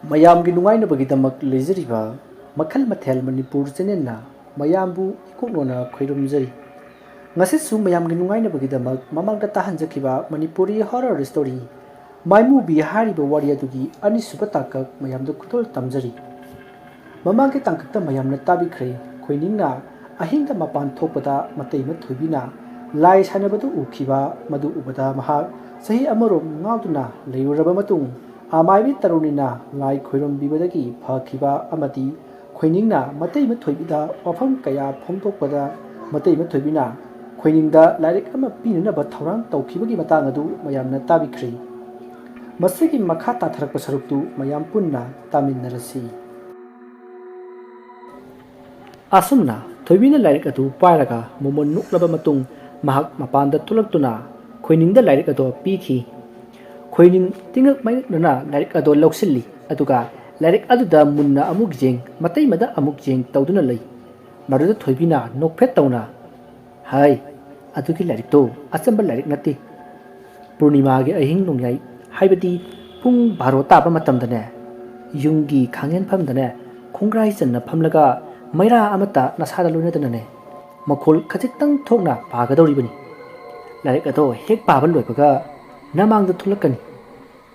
ꯃꯌꯥꯝꯒꯤ ꯅꯨꯡꯉꯥꯏꯅꯕꯒꯤꯗꯃꯛ ꯂꯩꯖꯔꯤꯕ ꯃꯈꯜ ꯃꯊꯦꯜ ꯃꯅꯤꯄꯨꯔ ꯆꯦꯅꯦꯜꯅ ꯃꯌꯥꯝꯕꯨ ꯏꯀꯣꯛꯅꯣꯅ ꯈꯣꯏꯔꯨꯝꯖꯔꯤ ꯉꯁꯤꯁꯨ ꯃꯌꯥꯝꯒꯤ ꯅꯨꯡꯉꯥꯏꯅꯕꯒꯤꯗꯃꯛ ꯃꯃꯥꯡꯗ ꯇꯥꯍꯟꯖꯈꯤꯕ ꯃꯅꯤꯄꯨꯔꯤ ꯍꯣꯔꯔ ꯁ꯭ꯇꯣꯔꯤ ꯃꯥꯏꯃꯨꯕꯤ ꯍꯥꯏꯔꯤꯕ ꯋꯥꯔꯤ ꯑꯗꯨꯒꯤ ꯑꯅꯤꯁꯨꯕ ꯇꯥꯡꯀꯛ ꯃꯌꯥꯝꯗ ꯈꯨꯗꯣꯜ ꯇꯝꯖꯔꯤ ꯃꯃꯥꯡꯒꯤ ꯇꯥꯡꯀꯛꯇ ꯃꯌꯥꯝꯅ ꯇꯥꯕꯤꯈ꯭ꯔꯦ ꯈꯣꯏꯅꯤꯡꯅ ꯑꯍꯤꯡꯗ ꯃꯄꯥꯟ ꯊꯣꯛꯄꯗ ꯃꯇꯩꯃ ꯊꯣꯏꯕꯤꯅ ꯂꯥꯏ ꯁꯥꯟꯅꯕꯗꯨ ꯎꯈꯤꯕ ꯃꯗꯨ ꯎꯕꯗ ꯃꯍꯥꯛ ꯆꯍꯤ ꯑꯃꯔꯣꯝ ꯉꯥꯎꯗꯨꯅ ꯂꯩꯔꯨꯔꯕ ꯃꯇꯨꯡ ꯑꯃꯥꯏꯕꯤ ꯇꯔꯨꯅꯤꯅ ꯂꯥꯏ ꯈꯣꯏꯔꯝꯕꯤꯕꯗꯒꯤ ꯐꯈꯤꯕ ꯑꯃꯗꯤ ꯈꯣꯏꯅꯤꯡꯅ ꯃꯇꯩꯃ ꯊꯣꯏꯕꯤꯗ ꯋꯥꯐꯝ ꯀꯌꯥ ꯐꯣꯡꯗꯣꯛꯄꯗ ꯃꯇꯩꯃ ꯊꯣꯏꯕꯤꯅ ꯈꯣꯏꯅꯤꯡꯗ ꯂꯥꯏꯔꯤꯛ ꯑꯃ ꯄꯤꯅꯅꯕ ꯊꯧꯔꯥꯡ ꯇꯧꯈꯤꯕꯒꯤ ꯃꯇꯥꯡ ꯑꯗꯨ ꯃꯌꯥꯝꯅ ꯇꯥꯕꯤꯈ꯭ꯔꯦ ꯃꯁꯤꯒꯤ ꯃꯈꯥ ꯇꯥꯊꯔꯛꯄ ꯁꯔꯨꯛꯇꯨ ꯃꯌꯥꯝ ꯄꯨꯟꯅ ꯇꯥꯃꯤꯟꯅꯔꯁꯤ ꯑꯁꯨꯝꯅ ꯊꯣꯏꯕꯤꯅ ꯂꯥꯏꯔꯤꯛ ꯑꯗꯨ ꯄꯥꯏꯔꯒ ꯃꯃꯣꯟ ꯅꯣꯛꯂꯕ ꯃꯇꯨꯡ ꯃꯍꯥꯛ ꯃꯄꯥꯟꯗ ꯊꯣꯛꯂꯛꯇꯨꯅ ꯈꯣꯏꯅꯤꯡꯗ ꯂꯥꯏꯔꯤꯛ ꯑꯗꯨ ꯄꯤꯈꯤ ꯈꯣꯏꯅꯤꯡ ꯇꯤꯡꯉꯛ ꯃꯥꯏꯉꯛꯅꯅ ꯂꯥꯏꯔꯤꯛ ꯑꯗꯨ ꯂꯧꯁꯤꯜꯂꯤ ꯑꯗꯨꯒ ꯂꯥꯏꯔꯤꯛ ꯑꯗꯨꯗ ꯃꯨꯟꯅ ꯑꯃꯨꯛ ꯌꯦꯡ ꯃꯇꯩꯃꯗ ꯑꯃꯨꯛ ꯌꯦꯡ ꯇꯧꯗꯨꯅ ꯂꯩ ꯃꯗꯨꯗ ꯊꯣꯏꯕꯤꯅ ꯅꯣꯛꯐꯦꯠ ꯇꯧꯅ ꯍꯥꯏ ꯑꯗꯨꯒꯤ ꯂꯥꯏꯔꯤꯛꯇꯣ ꯑꯆꯝꯕ ꯂꯥꯏꯔꯤꯛ ꯅꯠꯇꯦ ꯄꯨꯔꯅꯤꯃꯥꯒꯤ ꯑꯍꯤꯡ ꯅꯣꯡꯌꯥꯏ ꯍꯥꯏꯕꯗꯤ ꯄꯨꯡ 12 ꯇꯥꯕ ꯃꯇꯝꯗꯅꯦ ꯌꯨꯝꯒꯤ ꯈꯥꯡꯌꯦꯟꯐꯝꯗꯅꯦ ꯈꯣꯡꯒ꯭ꯔꯥꯏ ꯆꯟꯅ ꯐꯝꯂꯒ ꯃꯩꯔꯥ ꯑꯃꯠꯇ ꯅꯁꯥꯗ ꯂꯣꯏꯅꯗꯅꯅꯦ ꯃꯈꯣꯜ ꯈꯖꯤꯛꯇꯪ ꯊꯣꯛꯅ ꯄꯥꯒꯗꯧꯔꯤꯕꯅꯤ ꯂꯥꯏꯔꯤꯛ ꯑꯗꯣ ꯍꯦꯛ ꯄꯥꯕ ꯂꯣꯏꯕꯒ ꯅꯃꯥꯡꯗ ꯊꯣꯛꯂꯛꯀꯅꯤ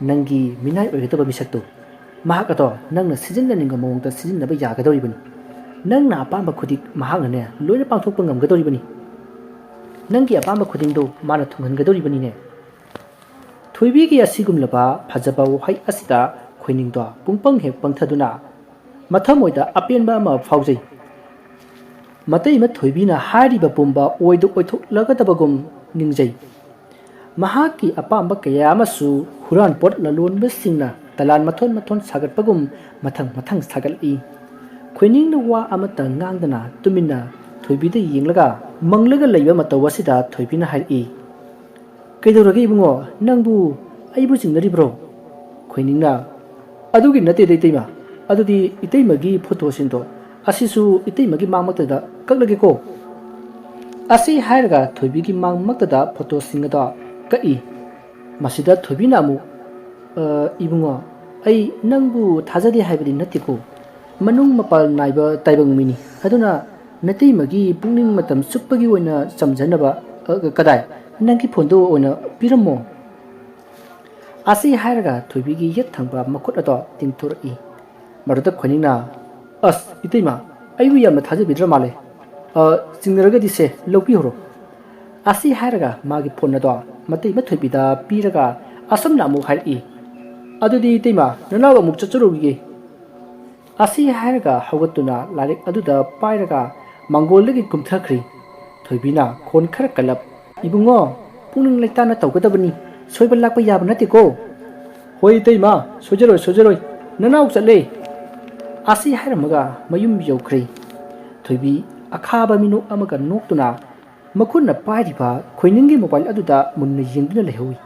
ꯅꯪꯒꯤ ꯃꯤꯅꯥꯏ ꯑꯣꯏꯒꯗꯕ ꯃꯤꯁꯛꯇꯣ ꯃꯍꯥꯛ ꯑꯗꯣ ꯅꯪꯅ ꯁꯤꯖꯤꯟꯅꯅꯤꯡꯕ ꯃꯑꯣꯡꯗ ꯁꯤꯖꯤꯟꯅꯕ ꯌꯥꯒꯗꯧꯔꯤꯕꯅꯤ ꯅꯪꯅ ꯑꯄꯥꯝꯕ ꯈꯨꯗꯤꯡ ꯃꯍꯥꯛꯅꯅꯦ ꯂꯣꯏꯅ ꯄꯥꯡꯊꯣꯛꯄ ꯉꯝꯒꯗꯧꯔꯤꯕꯅꯤ ꯅꯪꯒꯤ ꯑꯄꯥꯝꯕ ꯈꯨꯗꯤꯡꯗꯣ ꯃꯥꯅ ꯊꯨꯡꯍꯟꯒꯗꯧꯔꯤꯕꯅꯤꯅꯦ ꯊꯣꯏꯕꯤꯒꯤ ꯑꯁꯤꯒꯨꯝꯂꯕ ꯐꯖꯕ ꯋꯥꯍꯩ ꯑꯁꯤꯗ ꯈꯣꯏꯅꯤꯡꯗꯣ ꯄꯨꯡꯄꯪ ꯍꯦꯛ ꯄꯪꯊꯗꯨꯅ ꯃꯊꯃꯣꯏꯗ ꯑꯄꯦꯟꯕ ꯑꯃ ꯐꯥꯎꯖꯩ ꯃꯇꯩꯃ ꯊꯣꯏꯕꯤꯅ ꯍꯥꯏꯔꯤꯕ ꯄꯨꯝꯕ ꯑꯣꯏꯗ ꯑꯣꯏꯊꯣꯛꯂꯒꯗꯕꯒꯨꯝ ꯅꯤꯡꯖꯩ ꯃꯍꯥꯛꯀꯤ ꯑꯄꯥꯝꯕ ꯀꯌꯥ ꯑꯃꯁꯨ ꯍꯨꯔꯥꯟꯄꯣꯠ ꯂꯂꯣꯟꯕꯁꯤꯡꯅ ꯗꯂꯥꯟ ꯃꯊꯣꯟ ꯃꯊꯣꯟ ꯁꯥꯒꯠꯄꯒꯨꯝ ꯃꯊꯪ ꯃꯊꯪ ꯁꯥꯒꯠꯂꯛꯏ ꯈꯣꯏꯅꯤꯡꯅ ꯋꯥ ꯑꯃꯠꯇ ꯉꯥꯡꯗꯅ ꯇꯨꯃꯤꯟꯅ ꯊꯣꯏꯕꯤꯗ ꯌꯦꯡꯂꯒ ꯃꯪꯂꯒ ꯂꯩꯕ ꯃꯇꯧ ꯑꯁꯤꯗ ꯊꯣꯏꯕꯤꯅ ꯍꯥꯏꯔꯛꯏ ꯀꯩꯗꯧꯔꯒꯦ ꯏꯕꯨꯡꯉꯣ ꯅꯪꯕꯨ ꯑꯩꯕꯨ ꯆꯤꯡꯅꯔꯤꯕ꯭ꯔꯣ ꯈꯣꯏꯅꯤꯡꯅ ꯑꯗꯨꯒꯤ ꯅꯠꯇꯦꯗ ꯏꯇꯩꯃ ꯑꯗꯨꯗꯤ ꯏꯇꯩꯃꯒꯤ ꯐꯣꯇꯣꯁꯤꯡꯗꯣ ꯑꯁꯤꯁꯨ ꯏꯇꯩꯃꯒꯤ ꯃꯥꯡꯃꯛꯇꯗ ꯀꯛꯂꯒꯦꯀꯣ ꯑꯁꯤ ꯍꯥꯏꯔꯒ ꯊꯣꯏꯕꯤꯒꯤ ꯃꯥꯡꯃꯛꯇꯗ ꯐꯣꯇꯣꯁꯤꯡ ꯑꯗꯣ ꯀꯛꯏ ꯃꯁꯤꯗ ꯊꯣꯏꯕꯤꯅ ꯑꯃꯨꯛ ꯏꯕꯨꯡꯉꯣ ꯑꯩ ꯅꯪꯕꯨ ꯊꯥꯖꯗꯦ ꯍꯥꯏꯕꯗꯤ ꯅꯠꯇꯦꯀꯣ ꯃꯅꯨꯡ ꯃꯄꯥꯜ ꯅꯥꯏꯕ ꯇꯥꯏꯕꯪ ꯃꯤꯅꯤ ꯑꯗꯨꯅ ꯅꯇꯩꯃꯒꯤ ꯄꯨꯛꯅꯤꯡ ꯃꯇꯝ ꯆꯨꯞꯄꯒꯤ ꯑꯣꯏꯅ ꯆꯝꯖꯅꯕ ꯀꯗꯥꯏ ꯅꯪꯒꯤ ꯐꯣꯟꯗꯣ ꯑꯣꯏꯅ ꯄꯤꯔꯝꯃꯣ ꯑꯁꯤ ꯍꯥꯏꯔꯒ ꯊꯣꯏꯕꯤꯒꯤ ꯌꯦꯠ ꯊꯪꯕ ꯃꯈꯨꯠ ꯑꯗꯣ ꯇꯤꯡꯊꯣꯔꯛꯏ ꯃꯗꯨꯗ ꯈꯣꯏꯅꯤꯡꯅ ꯑꯁ ꯏꯇꯩꯃ ꯑꯩꯕꯨ ꯌꯥꯝꯅ ꯊꯥꯖꯕꯤꯗ꯭ꯔ ꯃꯥꯜꯂꯦ ꯆꯤꯡꯅꯔꯒꯗꯤ ꯁꯦ ꯂꯧꯕꯤꯍꯧꯔꯣ ꯑꯁꯤ ꯍꯥꯏꯔꯒ ꯃꯥꯒꯤ ꯐꯣꯟ ꯑꯗꯣ ꯃꯇꯩꯃ ꯊꯣꯏꯕꯤꯗ ꯄꯤꯔꯒ ꯑꯁꯨꯝꯅ ꯑꯃꯨꯛ ꯍꯥꯏꯔꯛꯏ ꯑꯗꯨꯗꯤ ꯏꯇꯩꯃ ꯅꯅꯥꯎ ꯑꯃꯨꯛ ꯆꯠꯆꯔꯨꯈꯤꯒꯦ ꯑꯁꯤ ꯍꯥꯏꯔꯒ ꯍꯧꯒꯠꯇꯨꯅ ꯂꯥꯏꯔꯤꯛ ꯑꯗꯨꯗ ꯄꯥꯏꯔꯒ ꯃꯥꯡꯒꯣꯜꯗꯒꯤ ꯀꯨꯝꯊꯈ꯭ꯔꯤ ꯊꯣꯏꯕꯤꯅ ꯈꯣꯟ ꯈꯔ ꯀꯜꯂꯞ ꯏꯕꯨꯡꯉꯣ ꯄꯨꯛꯅꯤꯡ ꯂꯩꯇꯥꯅ ꯇꯧꯒꯗꯕꯅꯤ ꯁꯣꯏꯕ ꯂꯥꯛꯄ ꯌꯥꯕ ꯅꯠꯇꯦꯀꯣ ꯍꯣꯏ ꯏꯇꯩꯃ ꯁꯣꯏꯖꯔꯣꯏ ꯅꯅꯥꯎ ꯆꯠꯂꯦ ꯑꯁꯤ ꯍꯥꯏꯔꯝꯃꯒ ꯃꯌꯨꯝ ꯌꯧꯈ꯭ꯔꯦ ꯊꯣꯏꯕꯤ ꯑꯈꯥꯕ ꯃꯤꯅꯣꯛ ꯑꯃꯒ ꯅꯣꯛꯇꯨꯅ ꯃꯈꯨꯠꯅ ꯄꯥꯏꯔꯤꯕ ꯈꯣꯏꯅꯤꯡꯒꯤ ꯃꯣꯕꯥꯏꯜ ꯑꯗꯨꯗ ꯃꯨꯟꯅ ꯌꯦꯡꯗꯨꯅ ꯂꯩꯍꯧꯏ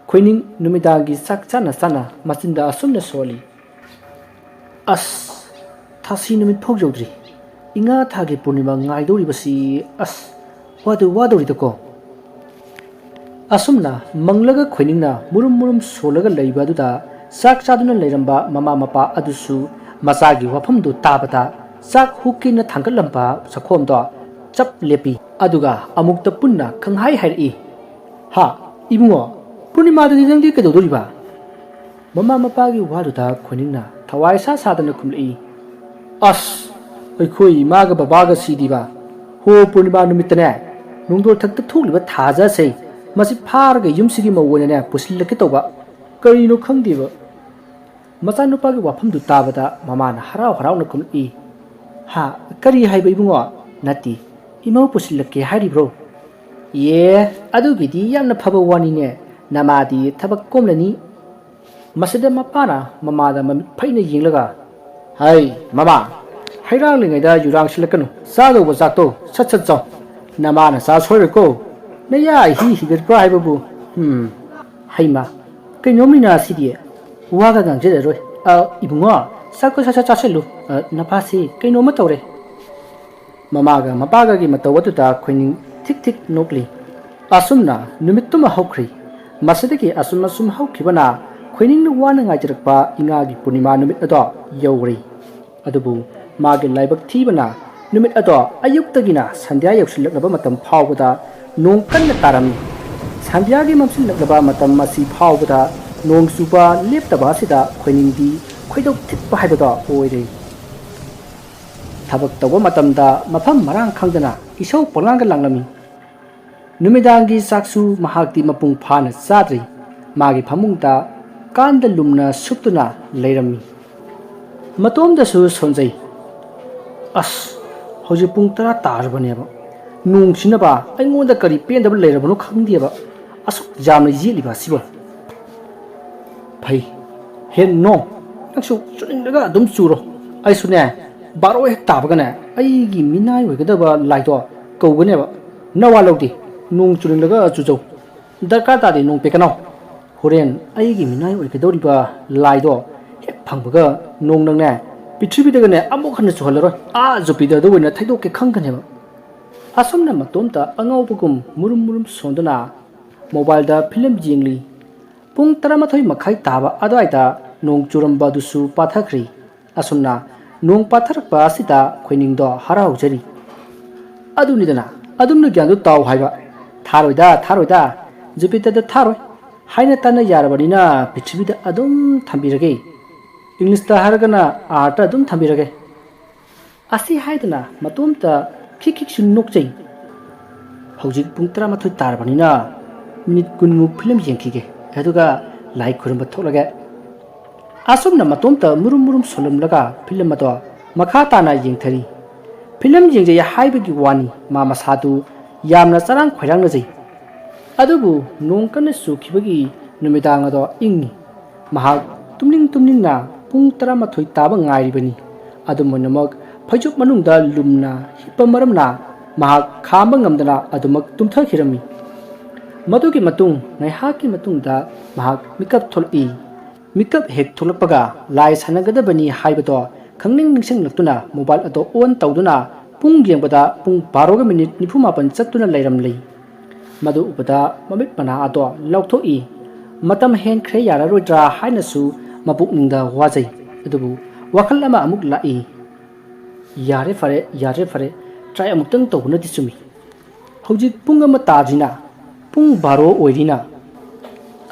ꯈꯣꯏꯅꯤꯡ ꯅꯨꯃꯤꯗꯥꯡꯒꯤ ꯆꯥꯛ ꯆꯥꯅ ꯆꯥꯅ ꯃꯆꯤꯟꯗ ꯑꯁꯨꯝꯅ ꯁꯣꯜꯂꯤ ꯑꯁ ꯊꯥꯁꯤ ꯅꯨꯃꯤꯠ ꯐꯥꯎ ꯌꯧꯗ꯭ꯔꯤ ꯏꯉꯥ ꯊꯥꯒꯤ ꯄꯨꯔꯅꯤꯃꯥ ꯉꯥꯏꯗꯧꯔꯤꯕꯁꯤ ꯑꯁ ꯋꯥꯗꯧꯔꯤꯗꯀꯣ ꯑꯁꯨꯝꯅ ꯃꯪꯂꯒ ꯈꯣꯏꯅꯤꯡꯅ ꯃꯨꯔꯨꯝ ꯃꯨꯔꯨꯝ ꯁꯣꯜꯂꯒ ꯂꯩꯕ ꯑꯗꯨꯗ ꯆꯥꯛ ꯆꯥꯗꯨꯅ ꯂꯩꯔꯝꯕ ꯃꯃꯥ ꯃꯄꯥ ꯑꯗꯨꯁꯨ ꯃꯆꯥꯒꯤ ꯋꯥꯐꯝꯗꯨ ꯇꯥꯕꯗ ꯆꯥꯛ ꯍꯨꯛꯀꯦꯅ ꯊꯥꯡꯒꯠꯂꯝꯕ ꯆꯈꯣꯝꯗꯣ ꯆꯞ ꯂꯦꯞꯄꯤ ꯑꯗꯨꯒ ꯑꯃꯨꯛꯇ ꯄꯨꯟꯅ ꯈꯪꯍꯥꯏ ꯍꯥꯏꯔꯛꯏ ꯍꯥ ꯏꯕꯨꯡꯉꯣ ꯄꯨꯔꯅꯤꯃꯥꯗꯗꯤ ꯅꯪꯗꯤ ꯀꯩꯗꯧꯗꯣꯔꯤꯕ ꯃꯃꯥ ꯃꯄꯥꯒꯤ ꯋꯥꯗꯨꯗ ꯈꯣꯏꯅꯤꯡꯅ ꯊꯋꯥꯏ ꯁꯥꯗꯅ ꯈꯨꯝꯂꯛꯏ ꯑꯁ ꯑꯩꯈꯣꯏ ꯏꯃꯥꯒ ꯕꯕꯥꯒ ꯁꯤꯗꯤꯕ ꯍꯣ ꯄꯨꯔꯅꯤꯃꯥ ꯅꯨꯃꯤꯠꯇꯅꯦ ꯅꯣꯡꯗꯣꯜꯊꯛꯇ ꯊꯣꯛꯂꯤꯕ ꯊꯥꯖꯁꯦ ꯃꯁꯤ ꯐꯥꯔꯒ ꯌꯨꯝꯁꯤꯒꯤ ꯃꯧ ꯑꯣꯏꯅꯅꯦ ꯄꯨꯁꯤꯜꯂꯛꯀꯦ ꯇꯧꯕ ꯀꯔꯤꯅꯣ ꯈꯪꯗꯦꯕ ꯃꯆꯥꯅꯨꯄꯥꯒꯤ ꯋꯥꯐꯝꯗꯨ ꯇꯥꯕꯗ ꯃꯃꯥꯅ ꯍꯔꯥꯎ ꯍꯔꯥꯎꯅ ꯈꯨꯝꯂꯛꯏ ꯍꯥ ꯀꯔꯤ ꯍꯥꯏꯕ ꯏꯕꯨꯡꯉꯣ ꯅꯠꯇꯦ ꯏꯃꯧ ꯄꯨꯁꯤꯜꯂꯛꯀꯦ ꯍꯥꯏꯔꯤꯕ꯭ꯔꯣ ꯑꯗꯨꯒꯤꯗꯤ ꯌꯥꯝꯅ ꯐꯕ ꯋꯥꯅꯤꯅꯦ ꯅꯃꯥꯗꯤ ꯊꯕꯛ ꯀꯣꯝꯂꯅꯤ ꯃꯁꯤꯗ ꯃꯄꯥꯅ ꯃꯃꯥꯗ ꯃꯃꯤꯠ ꯐꯩꯅ ꯌꯦꯡꯂꯒ ꯍꯩ ꯃꯃꯥ ꯍꯩꯔꯥꯡꯂꯤꯉꯩꯗ ꯌꯨꯔꯥꯡꯁꯤꯜꯂꯛꯀꯅꯨ ꯆꯥꯗꯧꯕ ꯆꯥꯛꯇꯣ ꯁꯠ ꯁꯠ ꯆꯥꯎ ꯅꯃꯥꯅ ꯆꯥ ꯁꯣꯏꯔꯣꯏꯀꯣ ꯅꯌꯥ ꯍꯤꯒꯠꯄ꯭ꯔꯥ ꯍꯥꯏꯕꯕꯨ ꯍꯩꯃ ꯀꯩꯅꯣꯝꯅꯤꯅ ꯁꯤꯗꯤ ꯋꯥꯒ ꯉꯥꯡꯖꯔꯔꯣꯏ ꯏꯕꯨꯡꯉꯣ ꯆꯥꯛꯇꯣ ꯁꯠ ꯁꯠ ꯆꯥꯁꯤꯜꯂꯨ ꯅꯄꯥꯁꯤ ꯀꯩꯅꯣꯝꯃ ꯇꯧꯔꯦ ꯃꯃꯥꯒ ꯃꯄꯥꯒꯒꯤ ꯃꯇꯧ ꯑꯗꯨꯗ ꯈꯣꯏꯅꯤꯡ ꯊꯤꯛ ꯊꯤꯛ ꯅꯣꯛꯂꯤ ꯑꯁꯨꯝꯅ ꯅꯨꯃꯤꯠꯇꯨꯃ ꯍꯧꯈ꯭ꯔꯤ ꯃꯁꯤꯗꯒꯤ ꯑꯁꯨꯝ ꯍꯧꯈꯤꯕꯅ ꯈꯣꯏꯅꯤꯡꯅ ꯋꯥꯅ ꯉꯥꯏꯖꯔꯛꯄ ꯏꯉꯥꯒꯤ ꯄꯨꯔꯅꯤꯃꯥ ꯅꯨꯃꯤꯠ ꯑꯗꯣ ꯌꯧꯔꯤ ꯑꯗꯨꯕꯨ ꯃꯥꯒꯤ ꯂꯥꯏꯕꯛ ꯊꯤꯕꯅ ꯅꯨꯃꯤꯠ ꯑꯗꯣ ꯑꯌꯨꯛꯇꯒꯤꯅ ꯁꯟꯙ꯭ꯌꯥ ꯌꯧꯁꯤꯜꯂꯛꯂꯕ ꯃꯇꯝ ꯐꯥꯎꯕꯗ ꯅꯣꯡ ꯀꯟꯅ ꯇꯥꯔꯝꯃꯤ ꯁꯟꯙ꯭ꯌꯥꯒꯤ ꯃꯝꯁꯤꯜꯂꯛꯂꯕ ꯃꯇꯝ ꯑꯁꯤ ꯐꯥꯎꯕꯗ ꯅꯣꯡ ꯆꯨꯕ ꯂꯦꯞꯇꯕ ꯑꯁꯤꯗ ꯈꯣꯏꯅꯤꯡꯗꯤ ꯈꯣꯏꯗꯧ ꯊꯤꯠꯄ ꯍꯥꯏꯕꯗꯣ ꯑꯣꯏꯔꯦ ꯊꯕꯛ ꯇꯧꯕ ꯃꯇꯝꯗ ꯃꯐꯝ ꯃꯔꯥꯡ ꯈꯪꯗꯅ ꯏꯁꯧ ꯄꯪꯂꯥꯡꯗ ꯂꯥꯡꯂꯝꯃꯤ ꯅꯨꯃꯤꯗꯥꯡꯒꯤ ꯆꯥꯛꯁꯨ ꯃꯍꯥꯛꯇꯤ ꯃꯄꯨꯡ ꯐꯥꯅ ꯆꯥꯗ꯭ꯔꯤ ꯃꯥꯒꯤ ꯐꯃꯨꯡꯗ ꯀꯥꯟꯗ ꯂꯨꯝꯅ ꯁꯨꯞꯇꯨꯅ ꯂꯩꯔꯝꯃꯤ ꯃꯇꯣꯝꯗꯁꯨ ꯁꯣꯟꯖꯩ ꯑꯁ ꯍꯧꯖꯤꯛ ꯄꯨꯡ 10 ꯇꯥꯔꯕꯅꯦꯕ ꯅꯣꯡꯁꯤꯅꯕ ꯑꯩꯉꯣꯟꯗ ꯀꯔꯤ ꯄꯦꯟꯗꯕ ꯂꯩꯔꯕꯅꯣ ꯈꯪꯗꯦꯕ ꯑꯁꯨꯛ ꯌꯥꯝꯅ ꯌꯦꯠꯂꯤꯕ ꯑꯁꯤꯕꯣ ꯐꯩ ꯍꯦꯟ ꯅꯣꯡ ꯅꯪꯁꯨ ꯆꯨꯅꯤꯡꯂꯒ ꯑꯗꯨꯝ ꯆꯨꯔꯣ ꯑꯩꯁꯨꯅꯦ ꯕꯥꯔꯣ ꯍꯦꯛ ꯇꯥꯕꯒꯅꯦ ꯑꯩꯒꯤ ꯃꯤꯅꯥꯏ ꯑꯣꯏꯒꯗꯕ ꯂꯥꯏꯗꯣ ꯀꯧꯒꯅꯦꯕ ꯅꯋꯥ ꯂꯧꯗꯦ ꯅꯣꯡ ꯆꯨꯅꯤꯡꯂꯒ ꯆꯨꯖꯧ ꯗꯔꯀꯥꯔ ꯇꯥꯗꯦ ꯅꯣꯡ ꯄꯦꯛꯀꯅꯥꯎ ꯍꯣꯔꯦꯟ ꯑꯩꯒꯤ ꯃꯤꯅꯥꯏ ꯑꯣꯏꯒꯗꯧꯔꯤꯕ ꯂꯥꯏꯗꯣ ꯍꯦꯛ ꯐꯪꯕꯒ ꯅꯣꯡ ꯅꯪꯅꯦ ꯄ꯭ꯔꯤꯊꯤꯕꯤꯗꯒꯅꯦ ꯑꯃꯨꯛ ꯍꯟꯅ ꯆꯨꯍꯜꯂꯔꯣꯏ ꯖꯨꯄꯤꯇꯔꯗ ꯑꯣꯏꯅ ꯊꯩꯗꯣꯛꯀꯦ ꯈꯪꯒꯅꯦꯕ ꯑꯁꯨꯝꯅ ꯃꯇꯣꯝꯇ ꯑꯉꯧꯕꯒꯨꯝ ꯃꯨꯔꯨꯝ ꯃꯨꯔꯨꯝ ꯁꯣꯟꯗꯨꯅ ꯃꯣꯕꯥꯏꯜꯗ ꯐꯤꯂꯝ ꯌꯦꯡꯂꯤ ꯄꯨꯡ 11:30 ꯇꯥꯕ ꯑꯗꯨꯋꯥꯏꯗ ꯅꯣꯡ ꯆꯨꯔꯝꯕ ꯑꯗꯨꯁꯨ ꯄꯥꯊꯈ꯭ꯔꯤ ꯑꯁꯨꯝꯅ ꯅꯣꯡ ꯄꯥꯊꯔꯛꯄ ꯑꯁꯤꯗ ꯈꯣꯏꯅꯤꯡꯗꯣ ꯍꯔꯥꯎꯖꯔꯤ ꯑꯗꯨꯅꯤꯗꯅ ꯑꯗꯨꯝꯅ ꯒ꯭ꯌꯥꯟꯗꯨ ꯇꯥꯎ ꯍꯥꯏꯕ ꯊꯥꯔꯣꯏꯗ ꯖꯨꯄꯤꯇꯔꯗ ꯊꯥꯔꯣꯏ ꯍꯥꯏꯅ ꯇꯥꯟꯅ ꯌꯥꯔꯕꯅꯤꯅ ꯄ꯭ꯔꯤꯊꯤꯕꯤꯗ ꯑꯗꯨꯝ ꯊꯝꯕꯤꯔꯒꯦ ꯏꯪꯂꯤꯁꯇ ꯍꯥꯏꯔꯒꯅ ꯑꯥꯔꯠꯇ ꯑꯗꯨꯝ ꯊꯝꯕꯤꯔꯒꯦ ꯑꯁꯤ ꯍꯥꯏꯗꯅ ꯃꯇꯣꯝꯇ ꯈꯤꯛꯁꯨ ꯅꯣꯛꯆꯩ ꯍꯧꯖꯤꯛ ꯄꯨꯡ 11 ꯇꯥꯔꯕꯅꯤꯅ ꯃꯤꯅꯤꯠ 10 ꯐꯤꯂꯝ ꯌꯦꯡꯈꯤꯒꯦ ꯑꯗꯨꯒ ꯂꯥꯏ ꯈꯨꯔꯨꯝꯕ ꯊꯣꯛꯂꯒꯦ ꯑꯁꯨꯝꯅ ꯃꯇꯣꯝꯇ ꯃꯨꯔꯨꯝ ꯃꯨꯔꯨꯝ ꯁꯣꯜꯂꯝꯂꯒ ꯐꯤꯂꯝ ꯑꯗꯣ ꯃꯈꯥ ꯇꯥꯅ ꯌꯦꯡꯊꯔꯤ ꯐꯤꯂꯝ ꯌꯦꯡꯖꯩ ꯍꯥꯏꯕꯒꯤ ꯋꯥꯅꯤ ꯃꯥ ꯃꯁꯥꯗꯨ ꯌꯥꯝꯅ ꯆꯔꯥꯡ ꯈꯣꯏꯔꯥꯡꯅꯖꯩ ꯑꯗꯨꯕꯨ ꯅꯣꯡ ꯀꯟꯅ ꯆꯨꯈꯤꯕꯒꯤ ꯅꯨꯃꯤꯗꯥꯡ ꯑꯗꯣ ꯏꯪꯉꯤ ꯃꯍꯥꯛ ꯇꯨꯝꯅꯤꯡꯅ ꯄꯨꯡ 11 ꯇꯥꯕ ꯉꯥꯏꯔꯤꯕꯅꯤ ꯑꯗꯨꯝ ꯑꯣꯏꯅꯃꯛ ꯐꯩꯖꯨꯞ ꯃꯅꯨꯡꯗ ꯂꯨꯝꯅ ꯍꯤꯞꯄ ꯃꯔꯝꯅ ꯃꯍꯥꯛ ꯈꯥꯝꯕ ꯉꯝꯗꯅ ꯑꯗꯨꯃꯛ ꯇꯨꯝꯊꯈꯤꯔꯝꯃꯤ ꯃꯗꯨꯒꯤ ꯃꯇꯨꯡ ꯉꯥꯏꯍꯥꯛꯀꯤ ꯃꯇꯨꯡꯗ ꯃꯍꯥꯛ ꯃꯤꯀꯞ ꯊꯣꯛꯂꯛꯏ ꯃꯤꯀꯞ ꯍꯦꯛ ꯊꯣꯛꯂꯛꯄꯒ ꯂꯥꯏ ꯁꯥꯟꯅꯒꯗꯕꯅꯤ ꯍꯥꯏꯕꯗꯣ ꯈꯪꯅꯤꯡ ꯅꯤꯡꯁꯤꯡꯂꯛꯇꯨꯅ ꯃꯣꯕꯥꯏꯜ ꯑꯗꯣ ꯑꯣꯟ ꯇꯧꯗꯨꯅ ꯄꯨꯡ ꯌꯦꯡꯕꯗ ꯄꯨꯡ 12:97 ꯆꯠꯇꯨꯅ ꯂꯩꯔꯝꯂꯤ ꯃꯗꯨ ꯎꯕꯗ ꯃꯃꯤꯠ ꯃꯅꯥ ꯑꯗꯣ ꯂꯧꯊꯣꯛꯏ ꯃꯇꯝ ꯍꯦꯟꯈ꯭ꯔꯦ ꯌꯥꯔꯔꯣꯏꯗ꯭ꯔꯥ ꯍꯥꯏꯅꯁꯨ ꯃꯄꯨꯛꯅꯤꯡꯗ ꯋꯥꯖꯩ ꯑꯗꯨꯕꯨ ꯋꯥꯈꯜ ꯑꯃ ꯑꯃꯨꯛ ꯂꯥꯛꯏ ꯌꯥꯔꯦ ꯐꯔꯦ ꯇ꯭ꯔꯥꯏ ꯑꯃꯨꯛꯇꯪ ꯇꯧꯕꯅꯗꯤ ꯆꯨꯝꯃꯤ ꯍꯧꯖꯤꯛ ꯄꯨꯡ 1 ꯇꯥꯗ꯭ꯔꯤꯅ ꯄꯨꯡ 12 ꯑꯣꯏꯔꯤꯅ